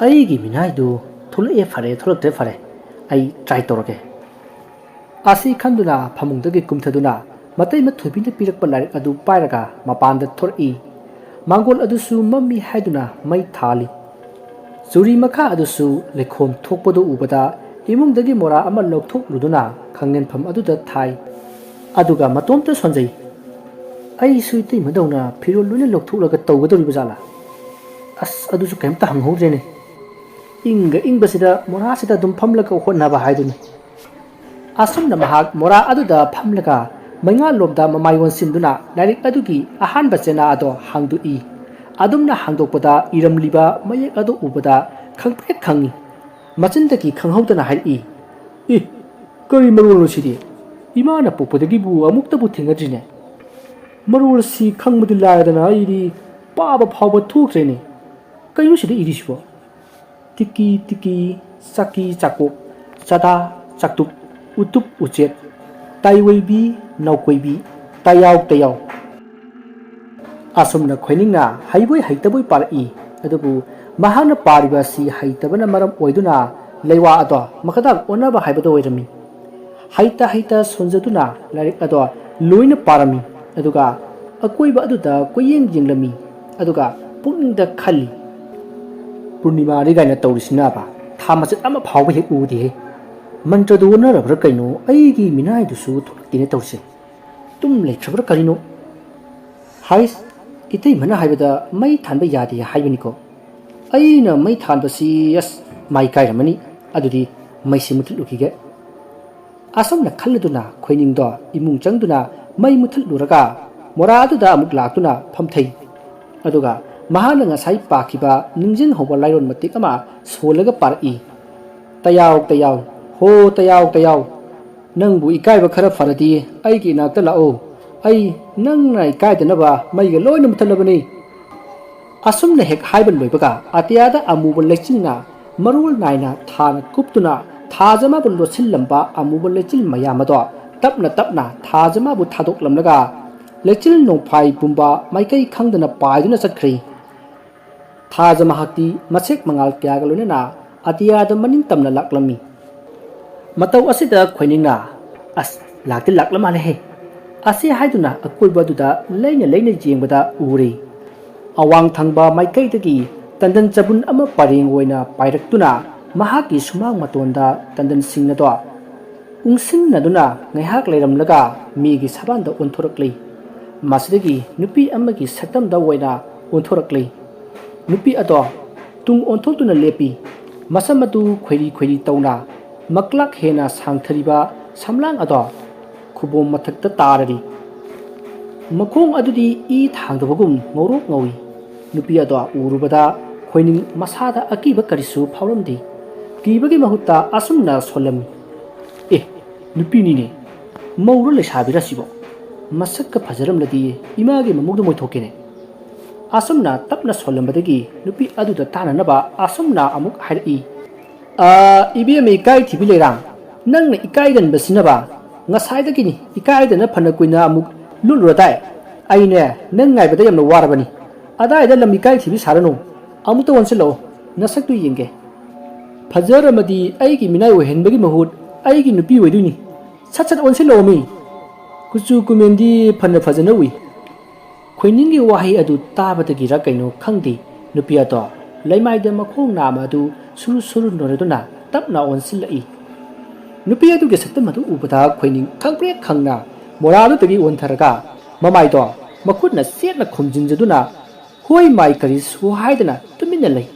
ꯑꯩꯒꯤ ꯃꯤꯅꯥꯏꯗꯨ ꯊꯣꯛꯂꯛꯑꯦ ꯊꯣꯛꯂꯛꯇ꯭ꯔꯦ ꯐꯔꯦ ꯑꯩ ꯇ꯭ꯔꯥꯏ ꯇꯧꯔꯒꯦ ꯑꯁꯤ ꯈꯟꯗꯨꯅ ꯐꯃꯨꯡꯗꯒꯤ ꯀꯨꯝꯊꯗꯨꯅ ꯃꯇꯩꯃ ꯊꯣꯏꯕꯤꯅ ꯄꯤꯔꯛꯄ ꯂꯥꯏꯔꯤꯛ ꯑꯗꯨ ꯄꯥꯏꯔꯒ ꯃꯄꯥꯟꯗ ꯊꯣꯔꯛꯏ ꯃꯥꯡꯒꯣꯜ ꯑꯗꯨꯁꯨ ꯃꯝꯃꯤ ꯍꯥꯏꯗꯨꯅ ꯃꯩ ꯊꯥꯜꯂꯤ ꯆꯨꯔꯤ ꯃꯈꯥ ꯑꯗꯨꯁꯨ ꯂꯩꯈꯣꯝ ꯊꯣꯛꯄꯗꯨ ꯎꯕꯗ ꯏꯃꯨꯡꯗꯒꯤ ꯃꯣꯔꯥ ꯑꯃ ꯂꯧꯊꯣꯛꯂꯨꯗꯨꯅ ꯈꯪꯅꯦꯟꯐꯝ ꯑꯗꯨꯗ ꯊꯥꯏ ꯑꯗꯨꯒ ꯃꯇꯣꯝꯇ ꯁꯣꯟꯖꯩ ꯑꯩꯁꯨ ꯏꯇꯩꯃꯗꯧꯅ ꯐꯤꯔꯣꯜ ꯂꯣꯏꯅ ꯂꯧꯊꯣꯛꯂꯒ ꯇꯧꯒꯗꯧꯔꯤꯕ ꯖꯥꯠꯂꯥ ꯑꯁ ꯑꯗꯨꯁꯨ ꯀꯩꯝꯇ ꯍꯪꯍꯧꯗ꯭ꯔꯦꯅꯦ ꯏꯪꯕꯁꯤꯗ ꯃꯣꯔꯥꯁꯤꯗ ꯑꯗꯨꯝ ꯐꯝꯂꯒ ꯍꯣꯠꯅꯕ ꯍꯥꯏꯗꯨꯅꯤ ꯑꯁꯨꯝꯅ ꯃꯍꯥꯛ ꯃꯣꯔꯥ ꯑꯗꯨꯗ ꯐꯝꯂꯒ ꯃꯩꯉꯥꯜꯂꯣꯝꯗ ꯃꯃꯥꯏ ꯑꯣꯟꯁꯤꯟꯗꯨꯅ ꯂꯥꯏꯔꯤꯛ ꯑꯗꯨꯒꯤ ꯑꯍꯥꯟꯕ ꯆꯦꯅꯥ ꯑꯗꯣ ꯍꯥꯡꯗꯣꯛꯏ ꯑꯗꯨꯝꯅ ꯍꯥꯡꯗꯣꯛꯄꯗ ꯏꯔꯝꯂꯤꯕ ꯃꯌꯦꯛ ꯑꯗꯨ ꯎꯕꯗ ꯈꯪꯄ꯭ꯔꯦꯛ ꯈꯪꯏ ꯃꯆꯤꯟꯗꯒꯤ ꯈꯪꯍꯧꯗꯅ ꯍꯥꯏꯔꯛꯏ ꯀꯔꯤ ꯃꯔꯣꯜꯅꯣ ꯁꯤꯗꯤ ꯏꯃꯥꯅ ꯄꯣꯛꯄꯗꯒꯤꯕꯨ ꯑꯃꯨꯛꯇꯕꯨ ꯊꯦꯡꯅꯗ꯭ꯔꯤꯅꯦ ꯃꯔꯣꯜꯁꯤ ꯈꯪꯕꯗꯤ ꯂꯥꯏꯔꯗꯅ ꯑꯩꯗꯤ ꯄꯥꯕ ꯐꯥꯎꯕ ꯊꯣꯛꯇ꯭ꯔꯦꯅꯦ ꯀꯩꯅꯣ ꯁꯤꯗ ꯏꯔꯤꯁꯤꯕꯣ ꯇꯤꯀꯤ ꯆꯥꯀꯤ ꯆꯥꯀꯣꯛ ꯆꯥꯗꯥ ꯆꯥꯛꯇꯨꯛ ꯎꯇꯨꯞ ꯎꯆꯦꯠ ꯇꯥꯏꯋꯩꯕꯤ ꯅꯥꯎꯀꯣꯏꯕꯤ ꯇꯥꯌꯥꯎ ꯑꯁꯨꯝꯅ ꯈꯣꯏꯅꯤꯡꯅ ꯍꯩꯕꯣꯏ ꯍꯩꯇꯕꯣꯏ ꯄꯥꯔꯛꯏ ꯑꯗꯨꯕꯨ ꯃꯍꯥꯛꯅ ꯄꯥꯔꯤꯕ ꯑꯁꯤ ꯍꯩꯇꯕꯅ ꯃꯔꯝ ꯑꯣꯏꯗꯨꯅ ꯂꯩꯋꯥ ꯑꯗꯣ ꯃꯈꯥꯗ ꯑꯣꯟꯅꯕ ꯍꯥꯏꯕꯗꯣ ꯑꯣꯏꯔꯝꯃꯤ ꯍꯩꯇ ꯁꯣꯟꯖꯗꯨꯅ ꯂꯥꯏꯔꯤꯛ ꯑꯗꯣ ꯂꯣꯏꯅ ꯄꯥꯔꯝꯃꯤ ꯑꯗꯨꯒ ꯑꯀꯣꯏꯕ ꯑꯗꯨꯗ ꯀꯣꯏꯌꯦꯡ ꯌꯦꯡꯂꯝꯃꯤ ꯑꯗꯨꯒ ꯄꯨꯛꯅꯤꯡꯗ ꯈꯜꯂꯤ ꯄꯨꯔꯅꯤꯃꯥꯅꯤ ꯀꯥꯏꯅ ꯇꯧꯔꯤꯁꯤꯅꯕ ꯊꯥ ꯃꯆꯠ ꯑꯃ ꯐꯥꯎꯕ ꯍꯦꯛ ꯎꯗꯦꯍꯦ ꯃꯟꯇ꯭ꯔꯗꯨ ꯑꯣꯟꯅꯔꯕ꯭ꯔꯥ ꯀꯩꯅꯣ ꯑꯩꯒꯤ ꯃꯤꯅꯥꯏꯗꯨꯁꯨ ꯊꯣꯛꯂꯛꯇꯦꯅꯦ ꯇꯧꯔꯤꯁꯦ ꯇꯨꯝ ꯂꯩꯇ꯭ꯔꯕ꯭ꯔꯥ ꯀꯔꯤꯅꯣ ꯍꯥꯏꯁ ꯏꯇꯩꯃꯅ ꯍꯥꯏꯕꯗ ꯃꯩ ꯊꯥꯟꯕ ꯌꯥꯗꯦ ꯍꯥꯏꯕꯅꯤꯀꯣ ꯑꯩꯅ ꯃꯩ ꯊꯥꯟꯕꯁꯤ ꯃꯥꯏ ꯀꯥꯏꯔꯝꯃꯅꯤ ꯑꯗꯨꯗꯤ ꯃꯩꯁꯤ ꯃꯨꯊꯠꯂꯨꯈꯤꯒꯦ ꯑꯁꯨꯝꯅ ꯈꯜꯂꯗꯨꯅ ꯈꯣꯏꯅꯤꯡꯗꯣ ꯏꯃꯨꯡ ꯆꯪꯗꯨꯅ ꯃꯩ ꯃꯨꯊꯠꯂꯨꯔꯒ ꯃꯣꯔꯥ ꯑꯗꯨꯗ ꯑꯃꯨꯛ ꯂꯥꯛꯇꯨꯅ ꯐꯝꯊꯩ ꯑꯗꯨꯒ ꯃꯍꯥꯛꯅ ꯉꯁꯥꯏ ꯄꯥꯈꯤꯕ ꯅꯤꯡꯁꯤꯡꯍꯧꯕ ꯂꯥꯏꯔꯣꯟ ꯃꯇꯦꯛ ꯑꯃ ꯁꯣꯜꯂꯒ ꯄꯥꯔꯛꯏ ꯇꯌꯥꯎ ꯍꯣ ꯇꯌꯥꯎ ꯅꯪꯕꯨ ꯏꯀꯥꯏꯕ ꯈꯔ ꯐꯔꯗꯤ ꯑꯩꯒꯤ ꯏꯅꯥꯛꯇ ꯂꯥꯛꯑꯣ ꯑꯩ ꯅꯪꯅ ꯏꯀꯥꯏꯗꯅꯕ ꯃꯩꯒ ꯂꯣꯏꯅ ꯃꯨꯊꯠꯂꯕꯅꯤ ꯑꯁꯨꯝꯅ ꯍꯦꯛ ꯍꯥꯏꯕ ꯂꯣꯏꯕꯒ ꯑꯇꯤꯌꯥꯗ ꯑꯃꯨꯕ ꯂꯩꯆꯤꯟꯅ ꯃꯔꯣꯜ ꯅꯥꯏꯅ ꯊꯥꯅ ꯀꯨꯞꯇꯨꯅ ꯊꯥꯖꯃꯕꯨ ꯂꯣꯠꯁꯤꯜꯂꯝꯕ ꯑꯃꯨꯕ ꯂꯩꯆꯤꯜ ꯃꯌꯥꯝ ꯑꯗꯣ ꯇꯞꯅ ꯇꯞꯅ ꯊꯥꯖꯃꯕꯨ ꯊꯥꯗꯣꯛꯂꯝꯂꯒ ꯂꯩꯆꯤꯜ ꯅꯣꯡꯐꯥꯏ ꯄꯨꯝꯕ ꯃꯥꯏꯀꯩ ꯈꯪꯗꯅ ꯄꯥꯏꯗꯨꯅ ꯆꯠꯈ꯭ꯔꯤ ꯊꯥꯖ ꯃꯍꯥꯛꯇꯤ ꯃꯁꯦꯛ ꯃꯉꯥꯜ ꯀꯌꯥꯒ ꯂꯣꯏꯅꯅ ꯑꯇꯤꯌꯥꯗ ꯃꯅꯤꯡ ꯇꯝꯅ ꯂꯥꯛꯂꯝꯃꯤ ꯃꯇꯧ ꯑꯁꯤꯗ ꯈꯣꯏꯅꯤꯡꯅ ꯑꯁ ꯂꯥꯛꯇꯤ ꯂꯥꯛꯂ ꯃꯥꯜꯂꯦꯍꯦ ꯑꯁꯤ ꯍꯥꯏꯗꯨꯅ ꯑꯀꯣꯏꯕ ꯑꯗꯨꯗ ꯂꯩꯅ ꯂꯩꯅ ꯌꯦꯡꯕꯗ ꯎꯔꯤ ꯑꯋꯥꯡ ꯊꯪꯕ ꯃꯥꯏꯀꯩꯗꯒꯤ ꯇꯟꯗꯟ ꯆꯕꯨꯟ ꯑꯃ ꯄꯔꯦꯡ ꯑꯣꯏꯅ ꯄꯥꯏꯔꯛꯇꯨꯅ ꯃꯍꯥꯛꯀꯤ ꯁꯨꯃꯥꯡ ꯃꯇꯣꯟꯗ ꯇꯟꯗꯟꯁꯤꯡ ꯑꯗꯣ ꯎꯪꯁꯤꯟꯅꯗꯨꯅ ꯉꯥꯏꯍꯥꯛ ꯂꯩꯔꯝꯂꯒ ꯃꯤꯒꯤ ꯁꯕꯥꯟꯗ ꯑꯣꯟꯊꯣꯔꯛꯂꯤ ꯃꯁꯤꯗꯒꯤ ꯅꯨꯄꯤ ꯑꯃꯒꯤ ꯁꯛꯇꯝꯗ ꯑꯣꯏꯅ ꯑꯣꯟꯊꯣꯔꯛꯂꯤ ꯅꯨꯄꯤ ꯑꯗꯣ ꯇꯨꯡ ꯑꯣꯟꯊꯣꯛꯇꯨꯅ ꯂꯦꯞꯄꯤ ꯃꯁꯝ ꯑꯗꯨ ꯈꯣꯏꯔꯤ ꯈꯣꯏꯔꯤ ꯇꯧꯅ ꯃꯛꯂꯥꯛ ꯍꯦꯟꯅ ꯁꯥꯡꯊꯔꯤꯕ ꯁꯝꯂꯥꯡ ꯑꯗꯣ ꯈꯨꯕꯣꯝ ꯃꯊꯛꯇ ꯇꯥꯔꯔꯤ ꯃꯈꯣꯡ ꯑꯗꯨꯗꯤ ꯏ ꯊꯥꯡꯗꯕꯒꯨꯝ ꯉꯧꯔꯣꯛ ꯉꯧꯏ ꯅꯨꯄꯤ ꯑꯗꯣ ꯎꯔꯨꯕꯗ ꯈꯣꯏꯅꯤꯡ ꯃꯁꯥꯗ ꯑꯀꯤꯕ ꯀꯔꯤꯁꯨ ꯐꯥꯎꯔꯝꯗꯦ ꯀꯤꯕꯒꯤ ꯃꯍꯨꯠꯇ ꯑꯁꯨꯝꯅ ꯁꯣꯜꯂꯝꯃꯤ ꯑꯦ ꯅꯨꯄꯤꯅꯤꯅꯦ ꯃꯧꯔ ꯂꯩꯁꯥꯕꯤꯔ ꯁꯤꯕꯣ ꯃꯁꯛꯀ ꯐꯖꯔꯝꯂꯗꯤ ꯏꯃꯥꯒꯤ ꯃꯃꯧꯗ ꯃꯣꯏꯊꯣꯛꯀꯦꯅꯦ ꯑꯁꯨꯝꯅ ꯇꯞꯅ ꯁꯣꯜꯂꯝꯕꯗꯒꯤ ꯅꯨꯄꯤ ꯑꯗꯨꯗ ꯇꯥꯅꯅꯕ ꯑꯁꯨꯝꯅ ꯑꯃꯨꯛ ꯍꯥꯏꯔꯛꯏ ꯏꯕꯦꯝꯃ ꯏꯀꯥꯏ ꯊꯤꯕꯤ ꯂꯩꯔꯥꯡ ꯅꯪꯅ ꯏꯀꯥꯏꯒꯟꯕꯁꯤꯅꯕ ꯉꯁꯥꯏꯗꯒꯤꯅꯤ ꯏꯀꯥꯏꯗꯅ ꯐꯅ ꯀꯨꯏꯅ ꯑꯃꯨꯛ ꯂꯨꯠꯂꯨꯔꯗꯥꯏ ꯑꯩꯅꯦ ꯅꯪ ꯉꯥꯏꯕꯗ ꯌꯥꯝꯅ ꯋꯥꯔꯕꯅꯤ ꯑꯗꯥꯏꯗ ꯂꯝ ꯏꯀꯥꯏ ꯊꯤꯕꯤ ꯁꯥꯔꯅꯨ ꯑꯃꯨꯛꯇ ꯑꯣꯟꯁꯤꯜꯂꯛꯑꯣ ꯅꯁꯛꯇꯨ ꯌꯦꯡꯒꯦ ꯐꯖꯔꯝꯃꯗꯤ ꯑꯩꯒꯤ ꯃꯤꯅꯥꯏ ꯑꯣꯏꯍꯟꯕꯒꯤ ꯃꯍꯨꯠ ꯑꯩꯒꯤ ꯅꯨꯄꯤ ꯑꯣꯏꯗꯣꯏꯅꯤ ꯁꯠ ꯁꯠ ꯑꯣꯟꯁꯤꯜꯂꯛꯑꯣ ꯃꯤ ꯀꯨꯆꯨ ꯀꯨꯃꯦꯟꯗꯤ ꯐꯅ ꯐꯖꯅ ꯎꯏ ꯈꯣꯏꯅꯤꯡꯒꯤ ꯋꯥꯍꯩ ꯑꯗꯨ ꯇꯥꯕꯗꯒꯤꯔ ꯀꯩꯅꯣ ꯈꯪꯗꯦ ꯅꯨꯄꯤ ꯑꯗꯣ ꯂꯩꯃꯥꯏꯗ ꯃꯈꯣꯡ ꯅꯥꯝꯃ ꯑꯗꯨ ꯁꯨꯔꯨ ꯁꯨꯔꯨ ꯅꯣꯏꯔꯗꯨꯅ ꯇꯞꯅ ꯑꯣꯟꯁꯤꯜꯂꯛꯏ ꯅꯨꯄꯤ ꯑꯗꯨꯒꯤ ꯁꯛꯇꯝ ꯑꯗꯨ ꯎꯕꯗ ꯈꯣꯏꯅꯤꯡ ꯈꯪꯄ꯭ꯔꯦꯛ ꯈꯪꯅ ꯃꯣꯔꯥꯗꯨꯗꯒꯤ ꯑꯣꯟꯊꯔꯒ ꯃꯃꯥꯏꯗꯣ ꯃꯈꯨꯠꯅ ꯆꯦꯠꯅ ꯈꯨꯝꯖꯤꯟꯖꯗꯨꯅ ꯍꯣꯏ ꯃꯥꯏ ꯀꯔꯤꯁꯨ ꯍꯥꯏꯗꯅ ꯇꯨꯃꯤꯟꯅ ꯂꯩ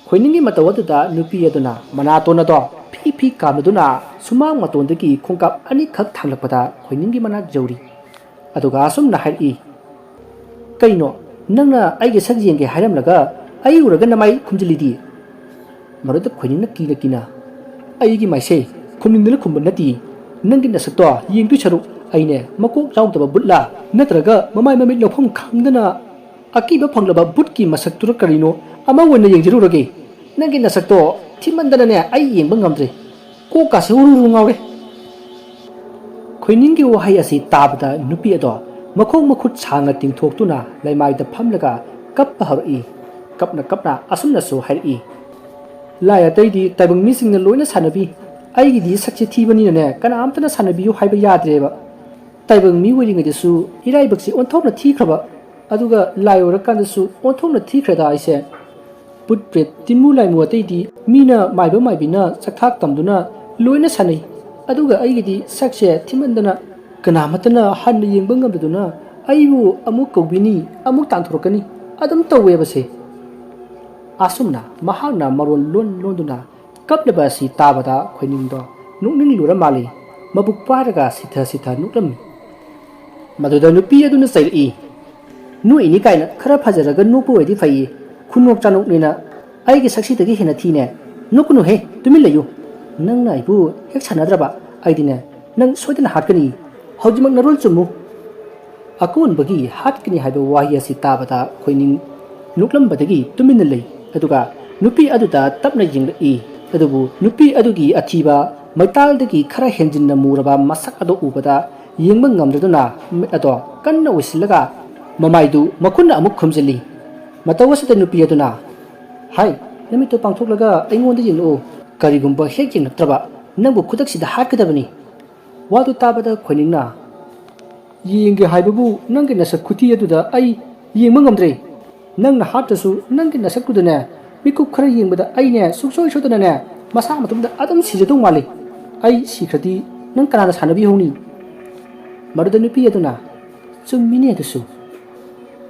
ꯈꯣꯏꯅꯤꯡꯒꯤ ꯃꯇꯧ ꯑꯗꯨꯗ ꯅꯨꯄꯤ ꯑꯗꯨꯅ ꯃꯅꯥꯇꯣꯟ ꯑꯗꯣ ꯐꯤ ꯐꯤ ꯀꯥꯝꯅꯗꯨꯅ ꯁꯨꯃꯥꯡ ꯃꯇꯣꯟꯗꯒꯤ ꯈꯣꯡꯀꯥꯞ ꯑꯅꯤꯈꯛ ꯊꯥꯡꯂꯛꯄꯗ ꯈꯣꯏꯅꯤꯡꯒꯤ ꯃꯅꯥꯛ ꯌꯧꯔꯤ ꯑꯗꯨꯒ ꯑꯁꯨꯝꯅ ꯍꯥꯏꯔꯛꯏ ꯀꯩꯅꯣ ꯅꯪꯅ ꯑꯩꯒꯤ ꯁꯛ ꯌꯦꯡꯒꯦ ꯍꯥꯏꯔꯝꯂꯒ ꯑꯩ ꯎꯔꯒ ꯅꯃꯥꯏ ꯈꯨꯝꯖꯤꯜꯂꯤꯗꯤ ꯃꯔꯨꯗ ꯈꯣꯏꯅꯤꯡꯅ ꯀꯤꯅ ꯀꯤꯅ ꯑꯩꯒꯤ ꯃꯥꯏꯁꯦ ꯈꯨꯝꯅꯤꯡꯗꯅ ꯈꯨꯝꯕ ꯅꯠꯇꯦ ꯅꯪꯒꯤ ꯅꯁꯛꯇꯣ ꯌꯦꯡꯗꯣꯏ ꯁꯔꯨꯛ ꯑꯩꯅꯦ ꯃꯀꯣꯛ ꯌꯥꯎꯗꯕ ꯕꯨꯠꯂꯥ ꯅꯠꯇ꯭ꯔꯒ ꯃꯃꯥꯏ ꯃꯃꯤꯠ ꯂꯧꯐꯝ ꯈꯪꯗꯅ ꯑꯀꯤꯕ ꯐꯪꯂꯕ ꯕꯨꯠꯀꯤ ꯃꯁꯛꯇꯨꯔ ꯀꯔꯤꯅꯣ ꯑꯃ ꯑꯣꯏꯅ ꯌꯦꯡꯖꯔꯨꯔꯒꯦ ꯅꯪꯒꯤ ꯅꯁꯛꯇꯣ ꯊꯤꯃꯟꯗꯅꯅꯦ ꯑꯩ ꯌꯦꯡꯕ ꯉꯝꯗ꯭ꯔꯦ ꯀꯣꯛꯀꯥꯁꯦ ꯎꯔꯨ ꯉꯥꯎꯔꯦ ꯈꯣꯏꯅꯤꯡꯒꯤ ꯋꯥꯍꯩ ꯑꯁꯤ ꯇꯥꯕꯗ ꯅꯨꯄꯤ ꯑꯗꯣ ꯃꯈꯣꯡ ꯃꯈꯨꯠ ꯁꯥꯡꯅ ꯇꯤꯡꯊꯣꯛꯇꯨꯅ ꯂꯩꯃꯥꯏꯗ ꯐꯝꯂꯒ ꯀꯞꯄ ꯍꯧꯔꯛꯏ ꯀꯞꯅ ꯀꯞꯅ ꯑꯁꯨꯝꯅꯁꯨ ꯍꯥꯏꯔꯛꯏ ꯂꯥꯏ ꯑꯇꯩꯗꯤ ꯇꯥꯏꯕꯪ ꯃꯤꯁꯤꯡꯅ ꯂꯣꯏꯅ ꯁꯥꯟꯅꯕꯤ ꯑꯩꯒꯤꯗꯤ ꯁꯛꯁꯦ ꯊꯤꯕꯅꯤꯅꯅꯦ ꯀꯅꯥꯝꯇꯅ ꯁꯥꯟꯅꯕꯤꯌꯨ ꯍꯥꯏꯕ ꯌꯥꯗ꯭ꯔꯦꯕ ꯇꯥꯏꯕꯪ ꯃꯤ ꯑꯣꯏꯔꯤꯉꯩꯗꯁꯨ ꯏꯔꯥꯏꯕꯛꯁꯤ ꯑꯣꯟꯊꯣꯛꯅ ꯊꯤꯈ꯭ꯔꯕ ꯑꯗꯨꯒ ꯂꯥꯏ ꯑꯣꯏꯔꯀꯥꯟꯗꯁꯨ ꯑꯣꯟꯊꯣꯛꯅ ꯊꯤꯈ꯭ꯔꯗ ꯑꯩꯁꯦ ꯄꯨꯠ ꯄ꯭ꯔꯦꯠ ꯇꯤꯟꯃꯨ ꯂꯥꯏꯃꯨ ꯑꯇꯩꯗꯤ ꯃꯤꯅ ꯃꯥꯏꯕ ꯃꯥꯏꯕꯤꯅ ꯆꯥꯛꯊꯥꯛ ꯇꯝꯗꯨꯅ ꯂꯣꯏꯅ ꯁꯥꯟꯅꯩ ꯑꯗꯨꯒ ꯑꯩꯒꯤꯗꯤ ꯁꯛꯁꯦ ꯊꯤꯃꯟꯗꯅ ꯀꯅꯥꯃꯠꯇꯅ ꯍꯟꯅ ꯌꯦꯡꯕ ꯉꯝꯗꯗꯨꯅ ꯑꯩꯕꯨ ꯑꯃꯨꯛ ꯀꯧꯕꯤꯅꯤ ꯑꯃꯨꯛ ꯇꯥꯟꯊꯣꯔꯛꯀꯅꯤ ꯑꯗꯨꯝ ꯇꯧꯋꯦꯕꯁꯦ ꯑꯁꯨꯝꯅ ꯃꯍꯥꯛꯅ ꯃꯔꯣꯟ ꯂꯣꯟꯗꯨꯅ ꯀꯞꯂꯤꯕ ꯑꯁꯤ ꯇꯥꯕꯗ ꯈꯣꯏꯅꯤꯡꯗꯣ ꯅꯣꯛꯅꯤꯡꯂꯨꯔ ꯃꯥꯜꯂꯤ ꯃꯕꯨꯛ ꯄꯥꯏꯔꯒ ꯁꯤꯊ ꯁꯤꯊ ꯅꯣꯛꯂꯝꯃꯤ ꯃꯗꯨꯗ ꯅꯨꯄꯤ ꯑꯗꯨꯅ ꯆꯩꯔꯛꯏ ꯅꯣꯛꯏꯅꯤ ꯀꯥꯏꯅ ꯈꯔ ꯐꯖꯔꯒ ꯅꯣꯛꯄ ꯑꯣꯏꯗꯤ ꯐꯩꯌꯦ ꯈꯨꯅꯣꯛ ꯆꯥꯅꯣꯛꯅꯤꯅ ꯑꯩꯒꯤ ꯁꯛꯁꯤꯗꯒꯤ ꯍꯦꯟꯅ ꯊꯤꯅꯦ ꯅꯣꯛꯀꯅꯨꯍꯦ ꯇꯨꯃꯤꯟ ꯂꯩꯌꯨ ꯅꯪꯅ ꯑꯩꯕꯨ ꯍꯦꯛ ꯁꯥꯟꯅꯗ꯭ꯔꯕ ꯑꯩꯗꯤꯅꯦ ꯅꯪ ꯁꯣꯏꯗꯅ ꯍꯥꯠꯀꯅꯤ ꯍꯧꯖꯤꯛꯃꯛ ꯅꯔꯣꯜ ꯆꯨꯝꯃꯨ ꯑꯀꯣꯟꯕꯒꯤ ꯍꯥꯠꯀꯅꯤ ꯍꯥꯏꯕ ꯋꯥꯍꯩ ꯑꯁꯤ ꯇꯥꯕꯗ ꯈꯣꯏꯅꯤꯡ ꯅꯣꯛꯂꯝꯕꯗꯒꯤ ꯇꯨꯃꯤꯟꯅ ꯂꯩ ꯑꯗꯨꯒ ꯅꯨꯄꯤ ꯑꯗꯨꯗ ꯇꯞꯅ ꯌꯦꯡꯂꯛꯏ ꯑꯗꯨꯕꯨ ꯅꯨꯄꯤ ꯑꯗꯨꯒꯤ ꯑꯊꯤꯕ ꯃꯩꯇꯥꯜꯗꯒꯤ ꯈꯔ ꯍꯦꯟꯖꯤꯟꯅ ꯃꯨꯔꯕ ꯃꯁꯛ ꯑꯗꯨ ꯎꯕꯗ ꯌꯦꯡꯕ ꯉꯝꯗꯗꯨꯅ ꯃꯤꯠ ꯑꯗꯣ ꯀꯟꯅ ꯎꯏꯁꯤꯜꯂꯒ ꯃꯃꯥꯏꯗꯨ ꯃꯈꯨꯠꯅ ꯑꯃꯨꯛ ꯈꯨꯝꯖꯤꯜꯂꯤ ꯃꯇꯧ ꯑꯁꯤꯗ ꯅꯨꯄꯤ ꯑꯗꯨꯅ ꯍꯥꯏ ꯅꯨꯃꯤꯠꯇꯨ ꯄꯥꯡꯊꯣꯛꯂꯒ ꯑꯩꯉꯣꯟꯗ ꯌꯦꯡꯂꯛꯎ ꯀꯔꯤꯒꯨꯝꯕ ꯍꯦꯛ ꯌꯦꯡꯂꯛꯇ꯭ꯔꯕ ꯅꯪꯕꯨ ꯈꯨꯗꯛꯁꯤꯗ ꯍꯥꯠꯀꯗꯕꯅꯤ ꯋꯥꯗꯨ ꯇꯥꯕꯗ ꯈꯣꯏꯅꯤꯡꯅ ꯌꯦꯡꯒꯦ ꯍꯥꯏꯕꯕꯨ ꯅꯪꯒꯤ ꯅꯁꯛ ꯈꯨꯊꯤ ꯑꯗꯨꯗ ꯑꯩ ꯌꯦꯡꯕ ꯉꯝꯗ꯭ꯔꯦ ꯅꯪꯅ ꯍꯥꯠꯇ꯭ꯔꯁꯨ ꯅꯪꯒꯤ ꯅꯁꯛꯇꯨꯗꯅꯦ ꯃꯤꯀꯨꯞ ꯈꯔ ꯌꯦꯡꯕꯗ ꯑꯩꯅꯦ ꯁꯨꯡꯁꯣꯏ ꯁꯣꯏꯗꯅꯅꯦ ꯃꯁꯥ ꯃꯇꯣꯝꯗ ꯑꯗꯨꯝ ꯁꯤꯖꯗꯧ ꯃꯥꯜꯂꯤ ꯑꯩ ꯁꯤꯈ꯭ꯔꯗꯤ ꯅꯪ ꯀꯅꯥꯅ ꯁꯥꯟꯅꯕꯤꯍꯧꯅꯤ ꯃꯗꯨꯗ ꯅꯨꯄꯤ ꯑꯗꯨꯅ ꯆꯨꯝꯃꯤꯅꯦ ꯑꯗꯨꯁꯨ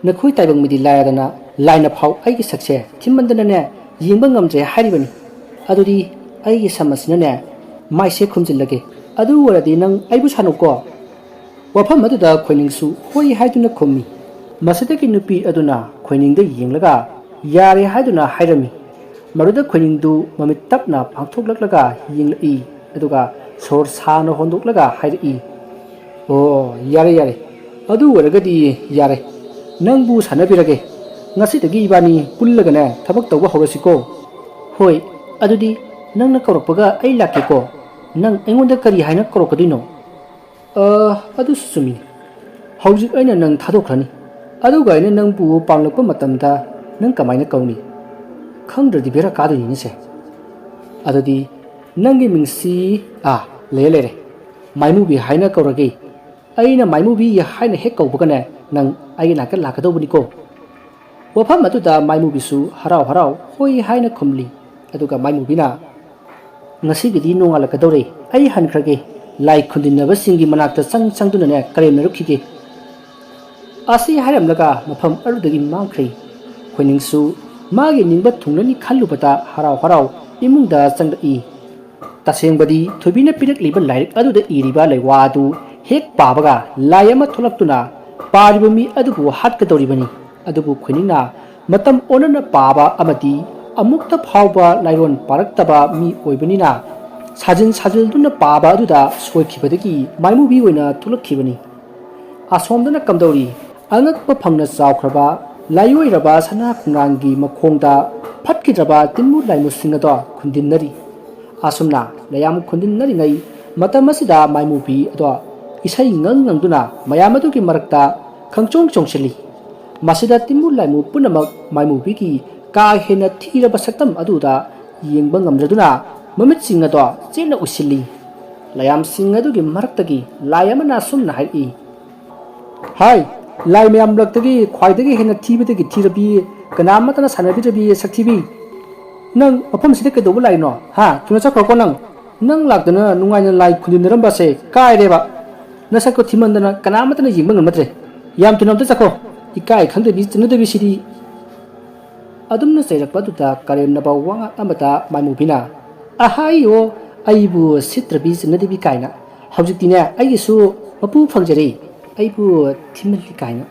ꯅꯈꯣꯏ ꯇꯥꯏꯕꯪ ꯃꯤꯗꯤ ꯂꯥꯏꯔꯗꯅ ꯂꯥꯏꯅ ꯐꯥꯎ ꯑꯩꯒꯤ ꯁꯛꯁꯦ ꯊꯤꯃꯟꯗꯅꯅꯦ ꯌꯦꯡꯕ ꯉꯝꯗ꯭ꯔꯦ ꯍꯥꯏꯔꯤꯕꯅꯤ ꯑꯗꯨꯗꯤ ꯑꯩꯒꯤ ꯁꯝ ꯑꯁꯤꯅꯅꯦ ꯃꯥꯏꯁꯦ ꯈꯨꯝꯖꯤꯜꯂꯒꯦ ꯑꯗꯨ ꯑꯣꯏꯔꯗꯤ ꯅꯪ ꯑꯩꯕꯨ ꯁꯥꯟꯅꯧꯀꯣ ꯋꯥꯐꯝ ꯑꯗꯨꯗ ꯈꯣꯏꯅꯤꯡꯁꯨ ꯍꯣꯏ ꯍꯥꯏꯗꯨꯅ ꯈꯨꯝꯃꯤ ꯃꯁꯤꯗꯒꯤ ꯅꯨꯄꯤ ꯑꯗꯨꯅ ꯈꯣꯏꯅꯤꯡꯗ ꯌꯦꯡꯂꯒ ꯌꯥꯔꯦ ꯍꯥꯏꯗꯨꯅ ꯍꯥꯏꯔꯝꯃꯤ ꯃꯗꯨꯗ ꯈꯣꯏꯅꯤꯡꯗꯨ ꯃꯃꯤꯠ ꯇꯞꯅ ꯄꯥꯡꯊꯣꯛꯂꯛꯂꯒ ꯌꯦꯡꯂꯛꯏ ꯑꯗꯨꯒ ꯁꯣꯔ ꯁꯥꯡꯅ ꯍꯣꯟꯗꯣꯛꯂꯒ ꯍꯥꯏꯔꯛꯏ ꯑꯣ ꯌꯥꯔꯦ ꯌꯥꯔꯦ ꯑꯗꯨ ꯑꯣꯏꯔꯒꯗꯤ ꯌꯥꯔꯦ ꯅꯪꯕꯨ ꯁꯥꯟꯅꯕꯤꯔꯒꯦ ꯉꯁꯤꯗꯒꯤ ꯏꯕꯥꯅꯤ ꯄꯨꯜꯂꯒꯅꯦ ꯊꯕꯛ ꯇꯧꯕ ꯍꯧꯔꯁꯤꯀꯣ ꯍꯣꯏ ꯑꯗꯨꯗꯤ ꯅꯪꯅ ꯀꯧꯔꯛꯄꯒ ꯑꯩ ꯂꯥꯛꯀꯦꯀꯣ ꯅꯪ ꯑꯩꯉꯣꯟꯗ ꯀꯔꯤ ꯍꯥꯏꯅ ꯀꯧꯔꯛꯀꯗꯣꯏꯅꯣ ꯑꯗꯨꯁꯨ ꯆꯨꯝꯃꯤꯅꯤ ꯍꯧꯖꯤꯛ ꯑꯩꯅ ꯅꯪ ꯊꯥꯗꯣꯛꯈ꯭ꯔꯅꯤ ꯑꯗꯨꯒ ꯑꯩꯅ ꯅꯪꯕꯨ ꯄꯥꯝꯂꯛꯄ ꯃꯇꯝꯗ ꯅꯪ ꯀꯃꯥꯏꯅ ꯀꯧꯅꯤ ꯈꯪꯗ꯭ꯔꯗꯤ ꯕꯦꯔꯥ ꯀꯥꯗꯣꯏꯅꯤꯅꯦꯁꯦ ꯑꯗꯨꯗꯤ ꯅꯪꯒꯤ ꯃꯤꯡꯁꯤ ꯂꯩꯔꯦ ꯃꯥꯏꯃꯨꯕꯤ ꯍꯥꯏꯅ ꯀꯧꯔꯒꯦ ꯑꯩꯅ ꯃꯥꯏꯃꯨꯕꯤ ꯍꯥꯏꯅ ꯍꯦꯛ ꯀꯧꯕꯒꯅꯦ ꯅꯪ ꯑꯩꯒꯤ ꯅꯥꯛꯇ ꯂꯥꯛꯀꯗꯧꯕꯅꯤꯀꯣ ꯋꯥꯐꯝ ꯑꯗꯨꯗ ꯃꯥꯏꯃꯨꯕꯤꯁꯨ ꯍꯔꯥꯎ ꯍꯔꯥꯎ ꯍꯣꯏ ꯍꯥꯏꯅ ꯈꯨꯝꯂꯤ ꯑꯗꯨꯒ ꯃꯥꯏꯃꯨꯕꯤꯅ ꯉꯁꯤꯒꯤꯗꯤ ꯅꯣꯡꯉꯥꯜꯂꯛꯀꯗꯧꯔꯦ ꯑꯩ ꯍꯟꯈ꯭ꯔꯒꯦ ꯂꯥꯏ ꯈꯨꯟꯗꯤꯟꯅꯕꯁꯤꯡꯒꯤ ꯃꯅꯥꯛꯇ ꯆꯪꯗꯨꯅꯅꯦ ꯀꯔꯦꯝꯅꯔꯨꯈꯤꯒꯦ ꯑꯁꯤ ꯍꯥꯏꯔꯝꯂꯒ ꯃꯐꯝ ꯑꯗꯨꯗꯒꯤ ꯃꯥꯡꯈ꯭ꯔꯦ ꯈꯣꯏꯅꯤꯡꯁꯨ ꯃꯥꯒꯤ ꯅꯤꯡꯕ ꯊꯨꯡꯅꯅꯤ ꯈꯜꯂꯨꯕꯗ ꯍꯔꯥꯎ ꯍꯔꯥꯎ ꯏꯃꯨꯡꯗ ꯆꯪꯂꯛꯏ ꯇꯁꯦꯡꯕꯗꯤ ꯊꯣꯏꯕꯤꯅ ꯄꯤꯔꯛꯂꯤꯕ ꯂꯥꯏꯔꯤꯛ ꯑꯗꯨꯗ ꯏꯔꯤꯕ ꯂꯩꯋꯥ ꯑꯗꯨ ꯍꯦꯛ ꯄꯥꯕꯒ ꯂꯥꯏ ꯑꯃ ꯊꯣꯛꯂꯛꯇꯨꯅ ꯄꯥꯔꯤꯕ ꯃꯤ ꯑꯗꯨꯕꯨ ꯍꯥꯠꯀꯗꯧꯔꯤꯕꯅꯤ ꯑꯗꯨꯕꯨ ꯈꯣꯏꯅꯤꯡꯅ ꯃꯇꯝ ꯑꯣꯟꯅꯅ ꯄꯥꯕ ꯑꯃꯗꯤ ꯑꯃꯨꯛꯇ ꯐꯥꯎꯕ ꯂꯥꯏꯔꯣꯟ ꯄꯥꯔꯛꯇꯕ ꯃꯤ ꯑꯣꯏꯕꯅꯤꯅ ꯁꯥꯖꯤꯜꯗꯨꯅ ꯄꯥꯕ ꯑꯗꯨꯗ ꯁꯣꯏꯈꯤꯕꯗꯒꯤ ꯃꯥꯏꯃꯨꯕꯤ ꯑꯣꯏꯅ ꯊꯣꯛꯂꯛꯈꯤꯕꯅꯤ ꯑꯁꯣꯝꯗꯅ ꯀꯝꯗꯧꯔꯤ ꯑꯉꯛꯄ ꯐꯪꯅ ꯆꯥꯎꯈ꯭ꯔꯕ ꯂꯥꯏꯑꯣꯏꯔꯕ ꯁꯅꯥ ꯈꯣꯡꯅꯥꯡꯒꯤ ꯃꯈꯣꯡꯗ ꯐꯠꯈꯤꯗ꯭ꯔꯕ ꯇꯤꯟꯃꯨ ꯂꯥꯏꯃꯨꯁꯤꯡ ꯑꯗꯣ ꯈꯨꯟꯗꯤꯟꯅꯔꯤ ꯑꯁꯨꯝꯅ ꯃꯌꯥꯝ ꯈꯨꯟꯗꯤꯟꯅꯔꯤꯉꯩ ꯃꯇꯝ ꯑꯁꯤꯗ ꯃꯥꯏꯃꯨꯕꯤ ꯑꯗꯣ ꯏꯁꯩ ꯉꯪꯗꯨꯅ ꯃꯌꯥꯝ ꯑꯗꯨꯒꯤ ꯃꯔꯛꯇ ꯈꯪꯆꯣꯡ ꯆꯣꯡꯁꯤꯜꯂꯤ ꯃꯁꯤꯗ ꯇꯤꯟꯃꯨ ꯂꯥꯏꯃꯨ ꯄꯨꯝꯅꯃꯛ ꯃꯥꯏꯃꯨꯕꯤꯒꯤ ꯀꯥ ꯍꯦꯟꯅ ꯊꯤꯔꯕ ꯁꯛꯇꯝ ꯑꯗꯨꯗ ꯌꯦꯡꯕ ꯉꯝꯗ꯭ꯔꯗꯨꯅ ꯃꯃꯤꯠꯁꯤꯡ ꯑꯗꯣ ꯆꯦꯠꯅ ꯎꯏꯁꯤꯜꯂꯤ ꯂꯥꯏꯌꯥꯝꯁꯤꯡ ꯑꯗꯨꯒꯤ ꯃꯔꯛꯇꯒꯤ ꯂꯥꯏ ꯑꯃꯅ ꯑꯁꯨꯝꯅ ꯍꯥꯏꯔꯛꯏ ꯍꯥꯏ ꯂꯥꯏ ꯃꯌꯥꯝ ꯃꯔꯛꯇꯒꯤ ꯈ꯭ꯋꯥꯏꯗꯒꯤ ꯍꯦꯟꯅ ꯊꯤꯕꯗꯒꯤ ꯊꯤꯔꯕꯤ ꯀꯅꯥꯃꯠꯇꯅ ꯁꯥꯟꯅꯕꯤꯗ꯭ꯔꯕꯤ ꯁꯛꯊꯤꯕꯤ ꯅꯪ ꯃꯐꯝꯁꯤꯗ ꯀꯩꯗꯧꯕ ꯂꯥꯛꯏꯅꯣ ꯊꯨꯅ ꯆꯠꯈ꯭ꯔꯣꯀꯣ ꯅꯪ ꯂꯥꯛꯇꯅ ꯅꯨꯡꯉꯥꯏꯅ ꯂꯥꯏ ꯈꯨꯟꯗꯤꯟꯅꯔꯝꯕꯁꯦ ꯀꯥꯏꯔꯦꯕ ꯅꯁꯛꯀꯣ ꯊꯤꯃꯟꯗꯅ ꯀꯅꯥꯃꯠꯇꯅ ꯌꯦꯡꯕ ꯉꯝꯅꯗ꯭ꯔꯦ ꯌꯥꯝ ꯊꯨꯅ ꯑꯝꯇ ꯆꯠꯈ꯭ꯔꯣ ꯏꯀꯥꯏ ꯈꯪꯗꯕꯤ ꯆꯤꯟꯅꯗꯕꯤꯁꯤꯗꯤ ꯑꯗꯨꯝꯅ ꯆꯩꯔꯛꯄ ꯑꯗꯨꯗ ꯀꯔꯦꯝꯅꯕ ꯋꯥꯉꯥꯡ ꯑꯃꯗ ꯃꯥꯏꯃꯨꯕꯤꯅ ꯑꯍꯥꯏꯌꯣ ꯑꯩꯕꯨ ꯁꯤꯠꯇ꯭ꯔꯕꯤ ꯆꯤꯟꯅꯗꯕꯤ ꯀꯥꯏꯅ ꯍꯧꯖꯤꯛꯇꯤꯅꯦ ꯑꯩꯒꯤꯁꯨ ꯃꯄꯨ ꯐꯪꯖꯔꯦ ꯑꯩꯕꯨ ꯊꯤꯃꯜꯂꯤ ꯀꯥꯏꯅ